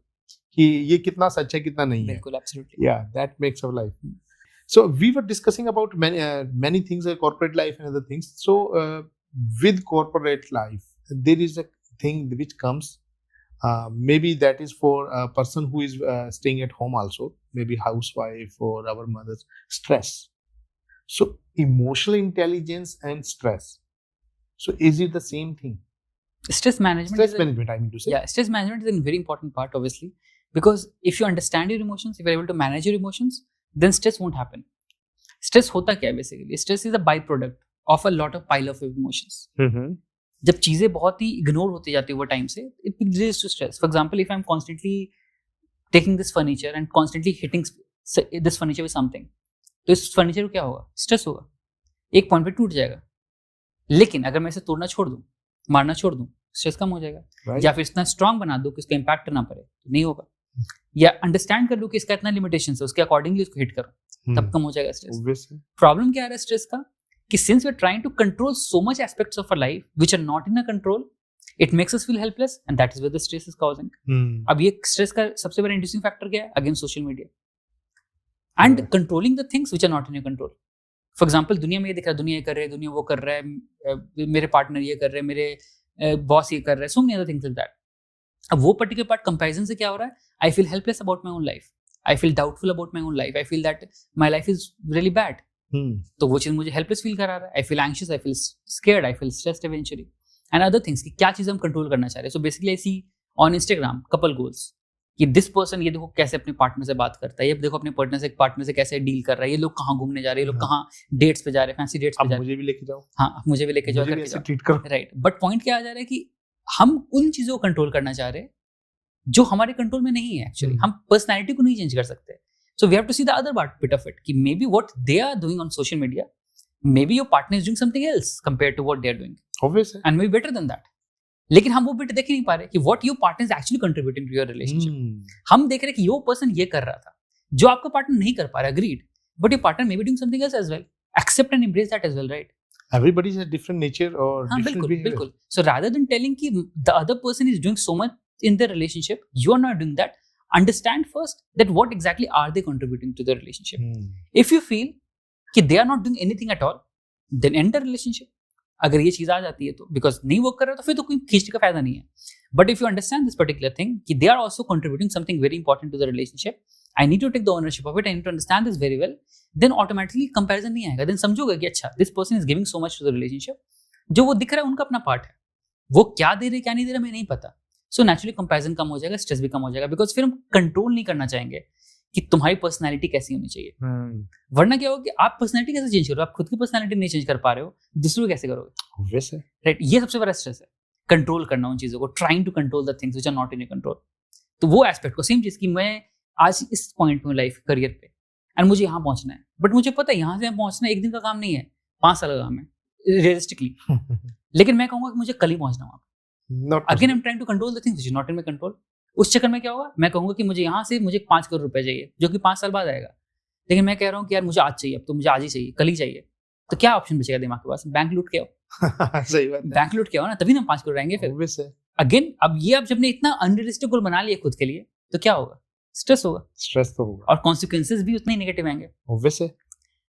कि ये कितना सच है कितना नहीं है. बिल्कुल, absolutely. Yeah, that makes our life. So we were discussing about many things like corporate life and other things. So with corporate life, there is a thing which comes. Maybe that is for a person who is staying at home also, maybe housewife or our mothers. Stress. So emotional intelligence and stress. So is it the same thing? Stress management. I mean to say. Yeah, stress management is a very important part, obviously, because if you understand your emotions, if you're able to manage your emotions, then stress won't happen. Stress होता क्या है basically? Stress is a byproduct of a lot of pile of emotions. Mm-hmm. जब चीजें बहुत ही ignore होती जाती है over time से, it leads to stress. For example, if I am constantly taking this furniture and constantly hitting this furniture with something, तो इस furniture को क्या होगा? स्ट्रेस होगा, एक पॉइंट पे टूट जाएगा. लेकिन अगर मैं इसे तोड़ना छोड़ दूं, मारना छोड़ दूं, स्ट्रेस कम हो जाएगा. Right. या फिर इतना स्ट्रांग बना दूं कि इसका इम्पैक्ट ना पड़े, तो नहीं होगा. या अंडरस्टैंड कर लूं कि इसका इतना लिमिटेशन है, उसके अकॉर्डिंगली उसको हिट करूं, तब कम हो जाएगा स्ट्रेस. प्रॉब्लम क्या आ रहा है स्ट्रेस का कि since we're trying to control so much aspects of our life which are not in our control, it makes us feel helpless, and that is where the stress is causing. अब ये stress का सबसे बड़ा inducing factor क्या है? Again social media and controlling the things which are not in your control. For example, दुनिया में ये दिख रहा है, दुनिया ये कर रहा है, दुनिया वो कर रहा है, मेरे पार्टनर ये कर रहे हैं, मेरे बॉस ये कर रहे हैं, so many other things like that. अब वो पर्टिकुलर पार्ट कंपैरिजन से क्या हो रहा है? I feel helpless about my own life, I feel doubtful about my own life, I feel that my life is really bad. तो वो चीज मुझे हेल्पलेस फील करा रहा है. I feel anxious, I feel scared, I feel stressed eventually, and other things कि क्या चीज हम कंट्रोल करना चाह रहे हैं. So basically I see on Instagram couple goals कि दिस पर्सन ये देखो कैसे अपने पार्टनर से बात करता है, ये देखो अपने पार्टनर से कैसे डील कर रहा है, ये लोग कहाँ घूमने जा रहे हैं, ये लोग कहाँ डेट्स पे जा रहे हैं, फैंसी डेट्स पे जा रहे हैं, मुझे भी लेके जाओ. हाँ, मुझे भी लेके जाओ, राइट. बट पॉइंट क्या आ जा रहा है कि हम उन चीजों को कंट्रोल करना चाह रहे हैं जो हमारे कंट्रोल में नहीं है. एक्चुअली हम पर्सनैलिटी को नहीं चेंज कर सकते. So we have to see the other bit of it. कि maybe what they are doing on social media, maybe your partner is doing something else compared to what they are doing. Obviously. And maybe better than that. लेकिन हम वो bit देख ही नहीं पा रहे कि what your partner is actually contributing to your relationship. हम देख रहे हैं कि your person ये कर रहा था, जो आपका पार्टनर नहीं कर पा रहा. Agreed. But your partner may be doing something else as well. Accept and embrace that as well, right? Everybody has a different nature or different behavior. बिल्कुल. So rather than telling कि the other person is doing so much in the relationship, you are not doing that. Understand first that what exactly are they contributing to the relationship. If you feel कि they are not doing anything at all, then end the relationship. अगर ये चीज आ जाती है तो because नहीं work कर रहा तो फिर तो कोई खींचने का फायदा नहीं है. But if you understand this particular thing कि they are also contributing something very important to the relationship, I need to take the ownership of it, I need to understand this very well, then automatically comparison नहीं आएगा. Then समझोगे कि अच्छा this person is giving so much to the relationship, जो वो दिख रहा है उनका अपना पार्ट है, वो क्या दे रहे क्या नहीं दे रहे हमें नहीं पता. सो नेचुरली कंपैरिजन कम हो जाएगा, स्ट्रेस भी कम हो जाएगा, बिकॉज फिर हम कंट्रोल नहीं करना चाहेंगे कि तुम्हारी पर्सनैलिटी कैसी होनी चाहिए. वरना क्या होगा कि आप पर्सनैलिटी कैसे चेंज करो, आप खुद की पर्सनैलिटी नहीं चेंज कर पा रहे हो, दूसरों को कैसे करोगे? राइट, ये सबसे बड़ा स्ट्रेस है, कंट्रोल करना उन चीजों को, trying to control the things which are not in your control. तो वो एस्पेक्ट को सेम चीज कि मैं आज इस पॉइंट में लाइफ करियर पे एंड मुझे यहाँ पहुंचना है, बट मुझे पता है यहाँ से पहुंचना एक दिन का काम नहीं है, 5 साल का काम है रियलिस्टिकली. लेकिन मैं कहूँगा कि मुझे कल ही पहुंचना वहाँ. Again I am trying to control the things which is not in my control. उस चक्कर में क्या होगा, मैं कहूँगा कि मुझे यहाँ से मुझे 5 करोड़ रुपए चाहिए, जो कि 5 साल बाद आएगा. लेकिन मैं कह रहा हूँ कि यार मुझे आज चाहिए, अब तो मुझे आज ही चाहिए, कल ही चाहिए. तो क्या ऑप्शन बचेगा दिमाग के पास? बैंक लूट के आओ. सही बात है, बैंक लूट के आओ ना, तभी ना 5 करोड़ आएंगे फिर. अगेन अब ये आप जब ने इतना अनरियलिस्टिक गोल बना लिया खुद के लिए, तो क्या होगा? स्ट्रेस होगा. स्ट्रेस तो होगा, और कॉन्सिक्वेंसेस भी उतने ही नेगेटिव आएंगे. ऑब्वियसली.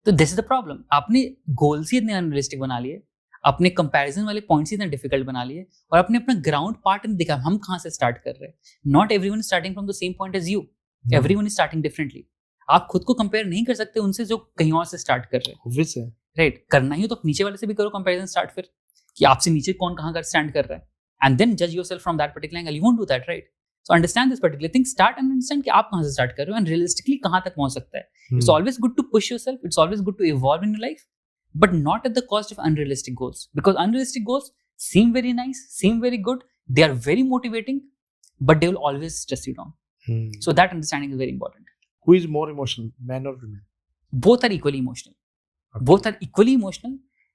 तो दिस इज द प्रॉब्लम. आपने गोल्स ही इतने अनरियलिस्टिक बना लिए, अपने कंपैरिजन वाले पॉइंट्स इतने डिफिकल्ट बना लिए, और अपने अपना ग्राउंड पार्ट ने देखा हम कहाँ से स्टार्ट कर रहे हैं. Not everyone starting from the same point as you, everyone is starting differently. आप खुद को कंपेयर नहीं कर सकते उनसे जो कहीं और से स्टार्ट कर रहे हैं. ऑब्वियसली. राइट, करना ही तो नीचे वाले से भी करो कंपैरिजन स्टार्ट, फिर कि आपसे नीचे कौन कहाँ कर स्टैंड कर रहा है, एंड देन जज yourself from that particular angle. You won't do that, right? So understand this particular thing, start and understand कि आप कहाँ से start कर रहे हो and realistically कहाँ तक पहुँच सकता है. It's always good to push yourself, it's always good to evolve in your life, but not at the cost of unrealistic goals, because unrealistic goals seem very nice, seem very good, they are very motivating, but they will always stress you down. So that understanding is very important. Who is more emotional, men or women? Both are equally emotional. Okay. Both are equally emotional,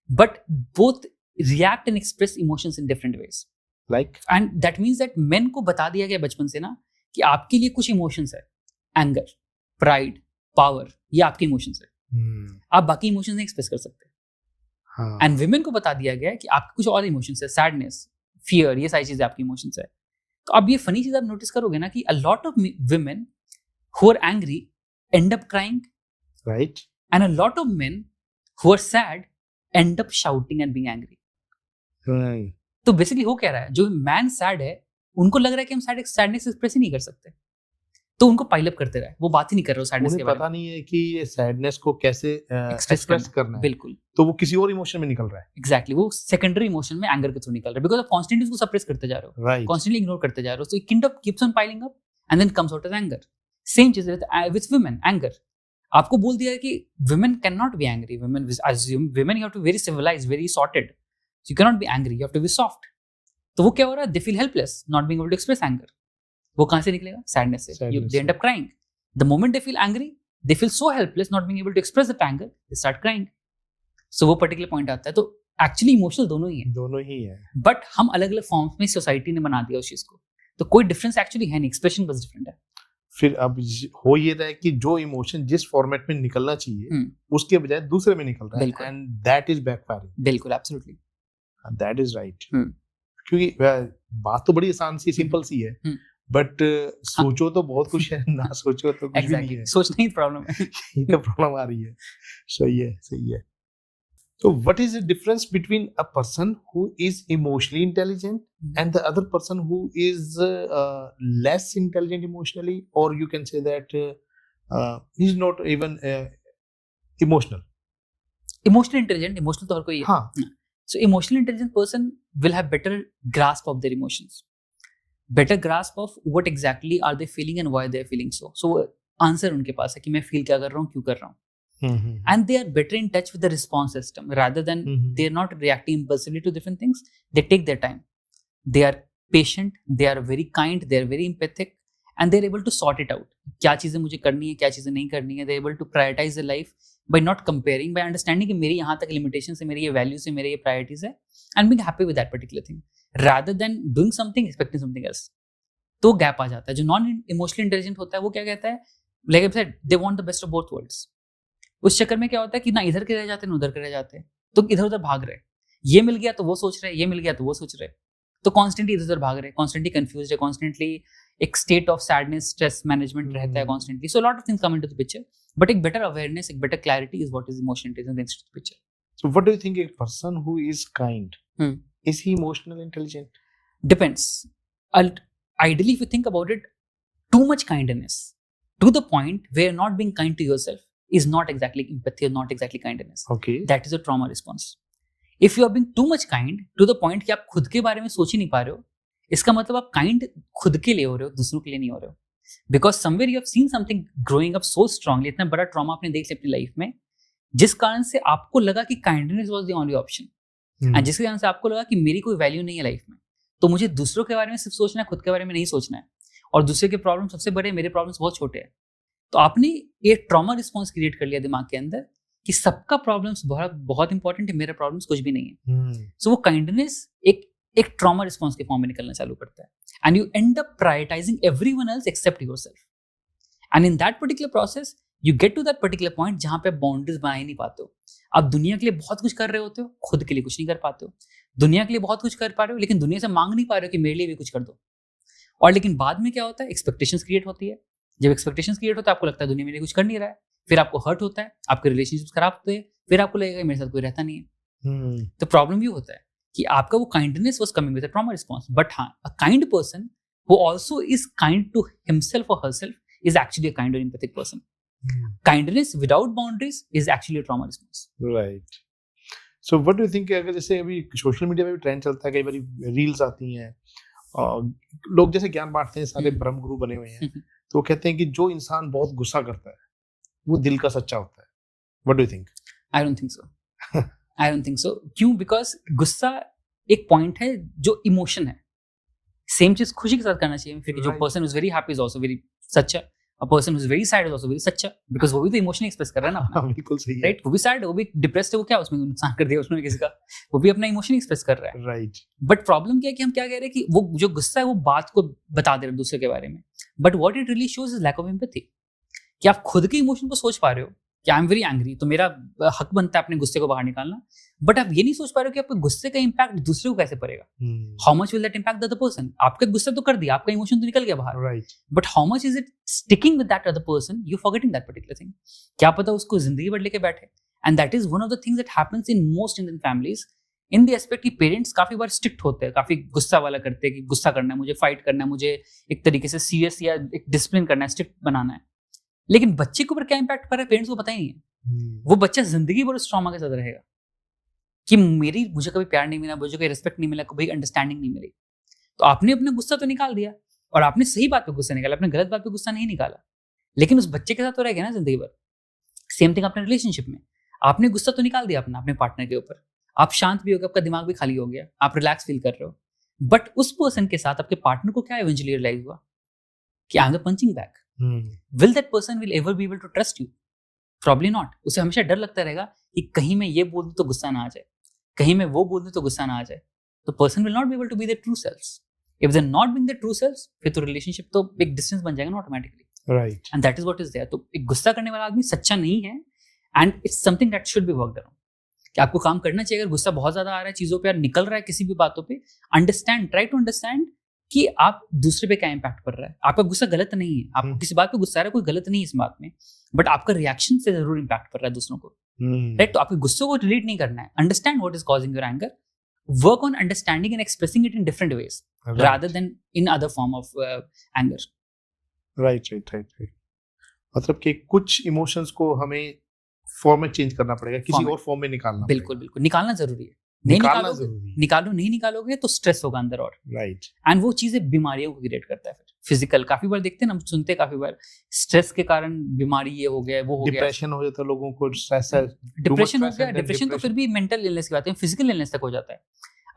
but both react and express emotions in different ways. Like? And that means that men को बता दिया गया बचपन से ना कि आपके लिए कुछ इमोशंस है, एंगर, प्राइड, पावर, ये आपके इमोशंस है. आप बाकी इमोशंस नहीं एक्सप्रेस कर सकते. एंड विमेन को बता दिया गया है कि आपके कुछ और इमोशंस है, सैडनेस, फियर, ये सारी चीजें आपकी इमोशंस है. तो अब ये फनी चीज आप नोटिस करोगे ना कि a lot of women who are angry end up crying, right? And a lot of men who are sad end up shouting and being angry. Right. तो बेसिकली हो क्या रहा है, जो मैन सैड है उनको लग रहा है कि हम सैडनेस एक्सप्रेस ही नहीं कर सकते, तो उनको पाइल अप करते रहे, वो बात ही नहीं कर रहे हो सैडनेस के बारे में. पता नहीं है कि ये सैडनेस को कैसे एक्सप्रेस करना है. बिल्कुल. तो वो किसी और इमोशन में निकल रहा है. एग्जैक्टली, वो सेकेंडरी इमोशन में एंगर के थ्रू निकल रहा है, बिकॉज आप कॉन्स्टेंटली उसको सप्रेस करते जा रहे हो, राइट, कॉन्स्टेंटली इग्नोर करते जा रहे हो, so it kind of keeps on piling up and then comes out as anger. Same चीज विद वुमेन, एंगर. आपको बोल दिया है कि women cannot be angry, women assume women you have to be very civilized, very sorted, so you cannot be angry, you have to be soft. तो वो क्या हो रहा है, they feel helpless, not being able to express anger. वो कहाँ से निकलेगा, sadness से. They end up crying. The moment they feel angry, they feel so helpless, not being able to express that anger, they start crying. So वो particular point आता है. तो actually emotional दोनों ही है, but हम अलग अलग फॉर्म्स में सोसाइटी ने बना दिया उस चीज को, तो कोई डिफरेंस एक्चुअली है नहीं, एक्सप्रेशन बस डिफरेंट है. फिर अब हो ये रहा है कि जो इमोशन जिस फॉर्मेट में निकलना चाहिए उसके बजाय दूसरे में निकल रहा है, एंड दैट इज बैकफायरिंग. बिल्कुल, एब्सोल्युटली, दैट इज राइट. क्योंकि बात तो बड़ी आसान सी, सिंपल सी है, बट सोचो तो बहुत कुछ है, ना सोचो तो कुछ भी नहीं है. सोचना ही प्रॉब्लम है. ये तो प्रॉब्लम आ रही है. सही है. So what is the difference between a person who is emotionally intelligent and the other person who is less intelligent emotionally, or you can say that he's not even emotional? Emotionally intelligent, emotional तो हर कोई है. हाँ. So emotionally intelligent person will have better grasp of their emotions, better grasp of what exactly are they feeling and why they are feeling so. So answer उनके पास है कि मैं feel क्या कर रहा हूँ, क्यों कर रहा हूँ. And they are better in touch with the response system rather than they are not reacting impulsively to different things. They take their time, they are patient, they are very kind, they are very empathic, and they are able to sort it out. क्या चीजें मुझे करनी है, क्या चीजें नहीं करनी है. They are able to prioritize their life by not comparing, by understanding कि मेरी यहाँ तक limitations है, मेरी ये values है, मेरे ये priorities है, and being happy with that particular thing rather than doing something expecting something else. तो गैप आ जाता है. जो नॉन इमोशनली इंटेलिजेंट होता है वो क्या कहता है, like I said, they want the best of both worlds. उस चक्कर में क्या होता है कि ना इधर के रह जाते हैं ना उधर के रह जाते हैं, तो इधर उधर भाग रहे. ये मिल गया तो वो सोच रहे, ये मिल गया तो वो सोच रहे, तो कॉन्स्टेंटली इधर उधर भाग रहे, कॉन्स्टेंटली कंफ्यूज है, कॉन्स्टेंटली एक state of sadness, stress management रहता है constantly. So lot of things come into the picture, but एक बेटर अवेयरनेस, एक better clarity is what is emotional intelligence in the picture. So what do you think, a person who is kind, is he emotional intelligent? Depends. Ideally, if you think about it, too much kindness to the point where not being kind to yourself is not exactly empathy or not exactly kindness. Okay. That is a trauma response. If you are being too much kind to the point कि आप खुद के बारे में सोच ही नहीं पा रहे हो, इसका मतलब आप kind खुद के लिए हो रहे हो, दूसरों के लिए नहीं हो रहे हो. Because somewhere you have seen something growing up so strongly, इतना बड़ा trauma आपने देख लिया अपनी लाइफ में, जिस कारण से आपको लगा कि kindness was the only option. And जिसके कारण से आपको लगा कि मेरी कोई वैल्यू नहीं है लाइफ में, तो मुझे दूसरों के बारे में सिर्फ सोचना है, खुद के बारे में नहीं सोचना है, और दूसरे के प्रॉब्लम सबसे बड़े, मेरे प्रॉब्लम्स बहुत छोटे हैं. तो आपने ये ट्रॉमा रिस्पॉन्स क्रिएट कर लिया दिमाग के अंदर कि सबका प्रॉब्लम्स बहुत इंपॉर्टेंट है, मेरा प्रॉब्लम्स कुछ भी नहीं है. सो वो काइंडनेस एक ट्रॉमा रिस्पॉन्स के फॉर्म में निकलना चालू करता है, and you end up prioritising everyone else except yourself. And in that particular process you get to that particular point जहां पे बाउंड्रीज बना ही नहीं पाते हो. आप दुनिया के लिए बहुत कुछ कर रहे होते हो, खुद के लिए कुछ नहीं कर पाते हो. दुनिया के लिए बहुत कुछ कर पा रहे हो, लेकिन दुनिया से मांग नहीं पा रहे हो कि मेरे लिए भी कुछ कर दो. और लेकिन बाद में क्या होता है, एक्सपेक्टेशंस क्रिएट होती है. जब एक्सपेक्टेशंस क्रिएट होता है, आपको लगता है दुनिया मेरे लिए कुछ कर नहीं रहा है, फिर आपको हर्ट होता है, आपके रिलेशनशिप्स खराब होते हैं, फिर आपको लगेगा मेरे साथ कोई रहता नहीं है. तो प्रॉब्लम ये होता है कि आपका वो kindness was coming with a trauma response. But हाँ, a kind person who also is kind to himself और herself is actually a kind और empathic person. Kindness without boundaries is actually a trauma response. Right. So what do you think, अगर जैसे अभी social media पे भी trend चलता है, कई बार रील्स आती हैं, लोग जैसे ज्ञान बांटते हैं, सारे ब्रह्म गुरु बने हुए हैं, तो वो कहते हैं कि जो इंसान बहुत गुस्सा करता है वो दिल का सच्चा होता है. What do you think? I don't think so. I don't think so. क्यों? बिकॉज गुस्सा एक पॉइंट है जो इमोशन है, सेम चीज खुशी के साथ करना चाहिए फिर कि जो Right. Person is very happy is also very सच्चा, a person is very sad is also very सच्चा, बिकॉज वो भी तो इमोशनली एक्सप्रेस कर रहा है ना अपना, बिल्कुल सही है। राइट? वो भी सैड है, वो भी डिप्रेस्ड है, वो क्या उसमें नुकसान कर दिया उसने किसी का, वो भी अपना इमोशन एक्सप्रेस कर रहा है। राइट। बट प्रॉब्लम क्या है कि हम क्या कह रहे हैं कि वो जो गुस्सा है वो बात को बता दे रहे हैं दूसरे के बारे में, but what it really shows is lack of empathy. कि आप खुद के इमोशन को सोच पा रहे हो कि आई एम वेरी एंग्री, तो मेरा हक बनता है अपने गुस्से को बाहर निकालना, बट आप ये नहीं सोच पा रहे हो कि आपके गुस्से का इम्पैक्ट दूसरे को कैसे पड़ेगा। How much will that impact the other person? आपका गुस्सा तो कर दिया, आपका इमोशन तो निकल गया बाहर, right. But how much is it sticking with that other person, you forgetting that particular thing. क्या पता उसको जिंदगी भर लेके बैठे। And that is one of the things that happens in most Indian families, in the aspect कि parents काफी बार strict होते हैं, काफी गुस्सा वाला करते हैं कि गुस्सा करना है, मुझे फाइट करना है, मुझे एक तरीके से सीरियस या एक डिसिप्लिन करना है, स्ट्रिक्ट बनाना है। लेकिन बच्चे के ऊपर क्या इम्पैक्ट पड़ रहा है पेरेंट्स को पता ही नहीं है। वो बच्चा जिंदगी भर उस ट्रॉमा के साथ रहेगा कि मुझे कभी प्यार नहीं मिला, मुझे कोई रिस्पेक्ट नहीं मिला, कभी अंडरस्टैंडिंग नहीं मिली। तो आपने अपना गुस्सा तो निकाल दिया, और आपने सही बात पे गुस्सा निकाला, आपने गलत बात पे गुस्सा नहीं निकाला, लेकिन उस बच्चे के साथ तो रह गया ना जिंदगी भर। सेम थिंग अपने रिलेशनशिप में, आपने गुस्सा तो निकाल दिया अपने पार्टनर के ऊपर, आप शांत भी हो गए, आपका दिमाग भी खाली हो गया, आप रिलैक्स फील कर रहे हो, बट उस पर्सन के साथ आपके पार्टनर को क्या इवेंचुअली रियलाइज हुआ कि I am the punching bag. Will that person will ever be able to trust you? Probably not. उसे हमेशा डर लगता रहेगा कि कहीं मैं ये बोल दूं तो गुस्सा ना आ जाए, कहीं मैं वो बोल दूं तो गुस्सा ना आ जाए। तो person will not be able to be their true selves. If they're not being their true selves, फिर तो relationship तो एक distance बन जाएगा ना automatically. Right. And that is what is there. तो एक गुस्सा करने वाला आदमी सच्चा नहीं है, and it's something that should be worked around. कि आपको काम करना चाहिए। अगर गुस्सा बहुत ज्यादा आ रहा है चीजों पे, निकल रहा है किसी भी बातों पे, अंडरस्टैंड, ट्राई टू अंडरस्टैंड कि आप दूसरे पे क्या इम्पैक्ट पड़ रहा है। आपका गुस्सा गलत नहीं है, आपको किसी बात पे गुस्सा आ रहा है, कोई गलत नहीं है इस बात में, बट आपका रिएक्शन से जरूर इम्पैक्ट पड़ रहा है दूसरों को, राइट? तो आपके गुस्से को रिलेट नहीं करना है, understand what is causing your anger, work on understanding and expressing it in different ways rather then in other form of anger. Right. मतलब कि कुछ इमोशंस को हमें फॉर्मेट चेंज करना पड़ेगा, किसी और फॉर्म में निकालना बिल्कुल पड़ेगा। बिल्कुल निकालना जरूरी है। नहीं निकालोगे तो स्ट्रेस होगा अंदर, और राइट, एंड वो चीजें बीमारियों को क्रिएट करता है। फिर फिजिकल काफी बार देखते हैं ना, सुनते हैं काफी बार, स्ट्रेस के कारण बीमारी ये हो गया, वो हो गया, डिप्रेशन हो जाता है लोगों को, स्ट्रेस है, डिप्रेशन हो गया। डिप्रेशन तो फिर भी मेंटल इलनेस की बात है, फिजिकल इलनेस तक हो जाता है।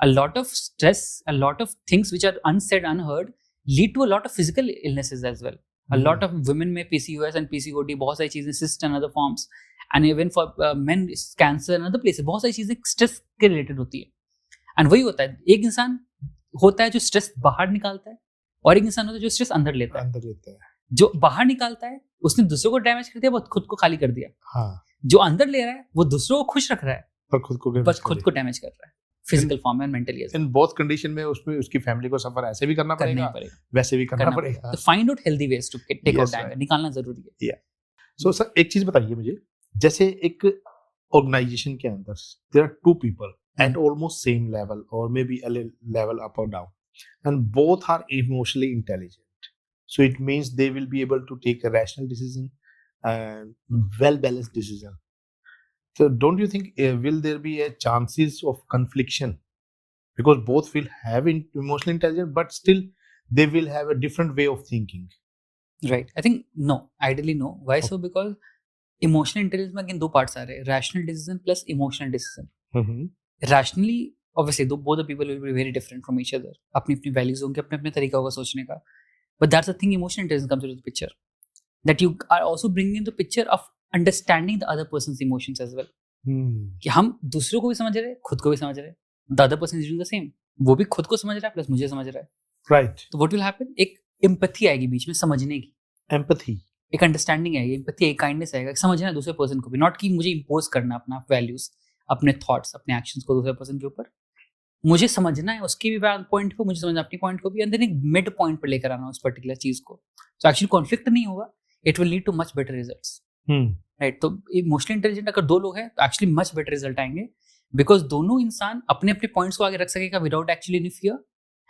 A lot of stress, a lot of things which are unsaid, unheard lead to a lot of physical illnesses as well. A lot of women में पीसीओएस एंड पीसीओडी, बहुत सारी चीजें, cyst and other forms, and even for men cancer and other places, बहुत सारी चीजें stress के related होती है। एंड वही होता है, एक इंसान होता है जो स्ट्रेस बाहर निकालता है, और एक इंसान होता है जो स्ट्रेस अंदर लेता है। जो बाहर निकालता है उसने दूसरों को डैमेज कर दिया, बहुत खुद को खाली कर दिया। हाँ। जो अंदर ले रहा है वो दूसरों को खुश रख रहा है, पर खुद को डैमेज कर रहा है, फिजिकल फॉर्म में, मेंटली। इन बोथ कंडीशन में उसमें उसकी फैमिली को सफर ऐसे भी करना पड़ेगा, वैसे भी करना पड़ेगा। तो find out healthy ways to take out anger, निकालना जरूरी है। सो सर एक चीज बताइए मुझे, जैसे एक ऑर्गेनाइजेशन के अंदर there are two people at almost same level or maybe a level up or down, and both are emotionally intelligent, so it means they will be able to take a rational decision and well balanced decision. So don't you think will there be a chances of confliction, because both will have emotional intelligence but still they will have a different way of thinking? Right, I think no, ideally no. Why? So because emotional intelligence में again दो parts आ रहे हैं, rational decision plus emotional decision. Rationally, obviously, both the people will be very different from each other. अपनी values होंगे, अपने तरीका होगा सोचने का. But that's the thing, emotional intelligence comes into the picture. That you are also bringing the picture of understanding the other person's emotions as well. कि हम दूसरों को भी समझ रहे हैं, खुद को भी समझ रहे हैं. The other person is doing the same. वो भी खुद को समझ रहा है, plus मुझे समझ रहा है. Right. तो what will happen? एक empathy आएगी बीच में, समझने की. Empathy. एक अंडरस्टैंडिंग आएगी, एम्पैथी, एक काइंडनेस आएगा, समझना है दूसरे पर्सन को भी, नॉट कि मुझे इम्पोज करना अपना वैल्यूज, अपने थॉट्स, अपने एक्शंस को दूसरे पर्सन के ऊपर. मुझे समझना है उसकी भी पॉइंट को, मुझे समझना अपनी पॉइंट को भी, अंदर एक मिड पॉइंट पर लेकर आना उस पर्टिकुलर चीज को. तो एक्चुअली कॉन्फ्लिक्ट नहीं होगा, it will lead too much better results. Right. तो इमोशनली इंटेलिजेंट अगर दो लोग हैं तो एक्चुअली मच बेटर रिजल्ट आएंगे, बिकॉज दोनों इंसान अपने अपने पॉइंट्स को आगे रख सकेगा without actually any fear,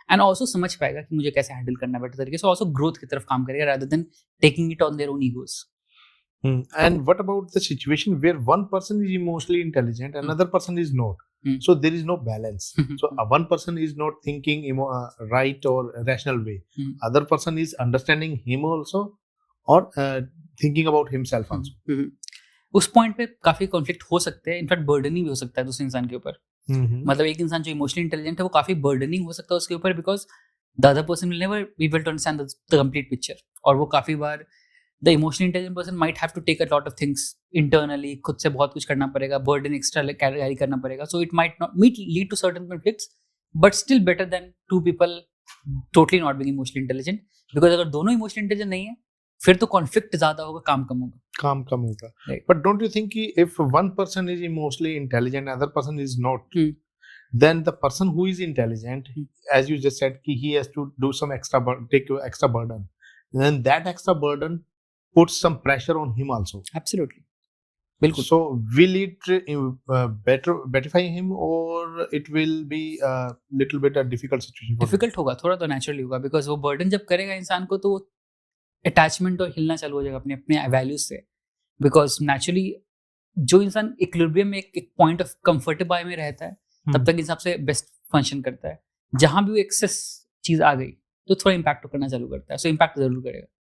and also समझ पाएगा कि मुझे कैसे हैंडल करना है बेटर तरीके से, ऑल्सो ग्रोथ की तरफ काम करेगा rather than taking it on their own egos. And what about the situation where one person is emotionally intelligent and another person is not? So there is no balance. So one person is not thinking right or rational way. Other person is understanding him also or thinking about himself also. उस point पे काफी conflict हो सकते हैं, in fact burdening भी हो सकता है दूसरे इंसान के ऊपर. मतलब एक इंसान जो इमोशनली इंटेलिजेंट है वो काफी बर्डनिंग हो सकता है उसके ऊपर, because the other person will never be able to understand the complete picture. और वो काफी बार the emotionally intelligent person might have to take a lot of things internally, खुद से बहुत कुछ करना पड़ेगा, burden extra carry करना पड़ेगा, so it might not lead to certain conflicts, but still better than two people totally not being emotionally intelligent, because अगर दोनों emotionally intelligent नहीं है फिर तो conflict ज़्यादा होगा, काम कम होगा. Right. But don't you think कि if one person is emotionally intelligent, other person is not, then the person who is intelligent, as you just said, he has to do some take extra burden. Then that extra burden puts some pressure on him also. Absolutely. बिल्कुल. So will it betterify him, or it will be a little bit a difficult situation for difficult होगा, थोड़ा तो naturally होगा, because वो burden जब करेगा इंसान को तो attachment और हिलना चालू हो जाएगा अपने अपने values से, because naturally जो इंसान इक्विलिब्रियम में एक point of comfortable में रहता है तब तक हिसाब से best function करता है. जहाँ भी वो excess चीज आ गई तो थोड़ा impact करना चालू करता है, so impact जरूर करेगा.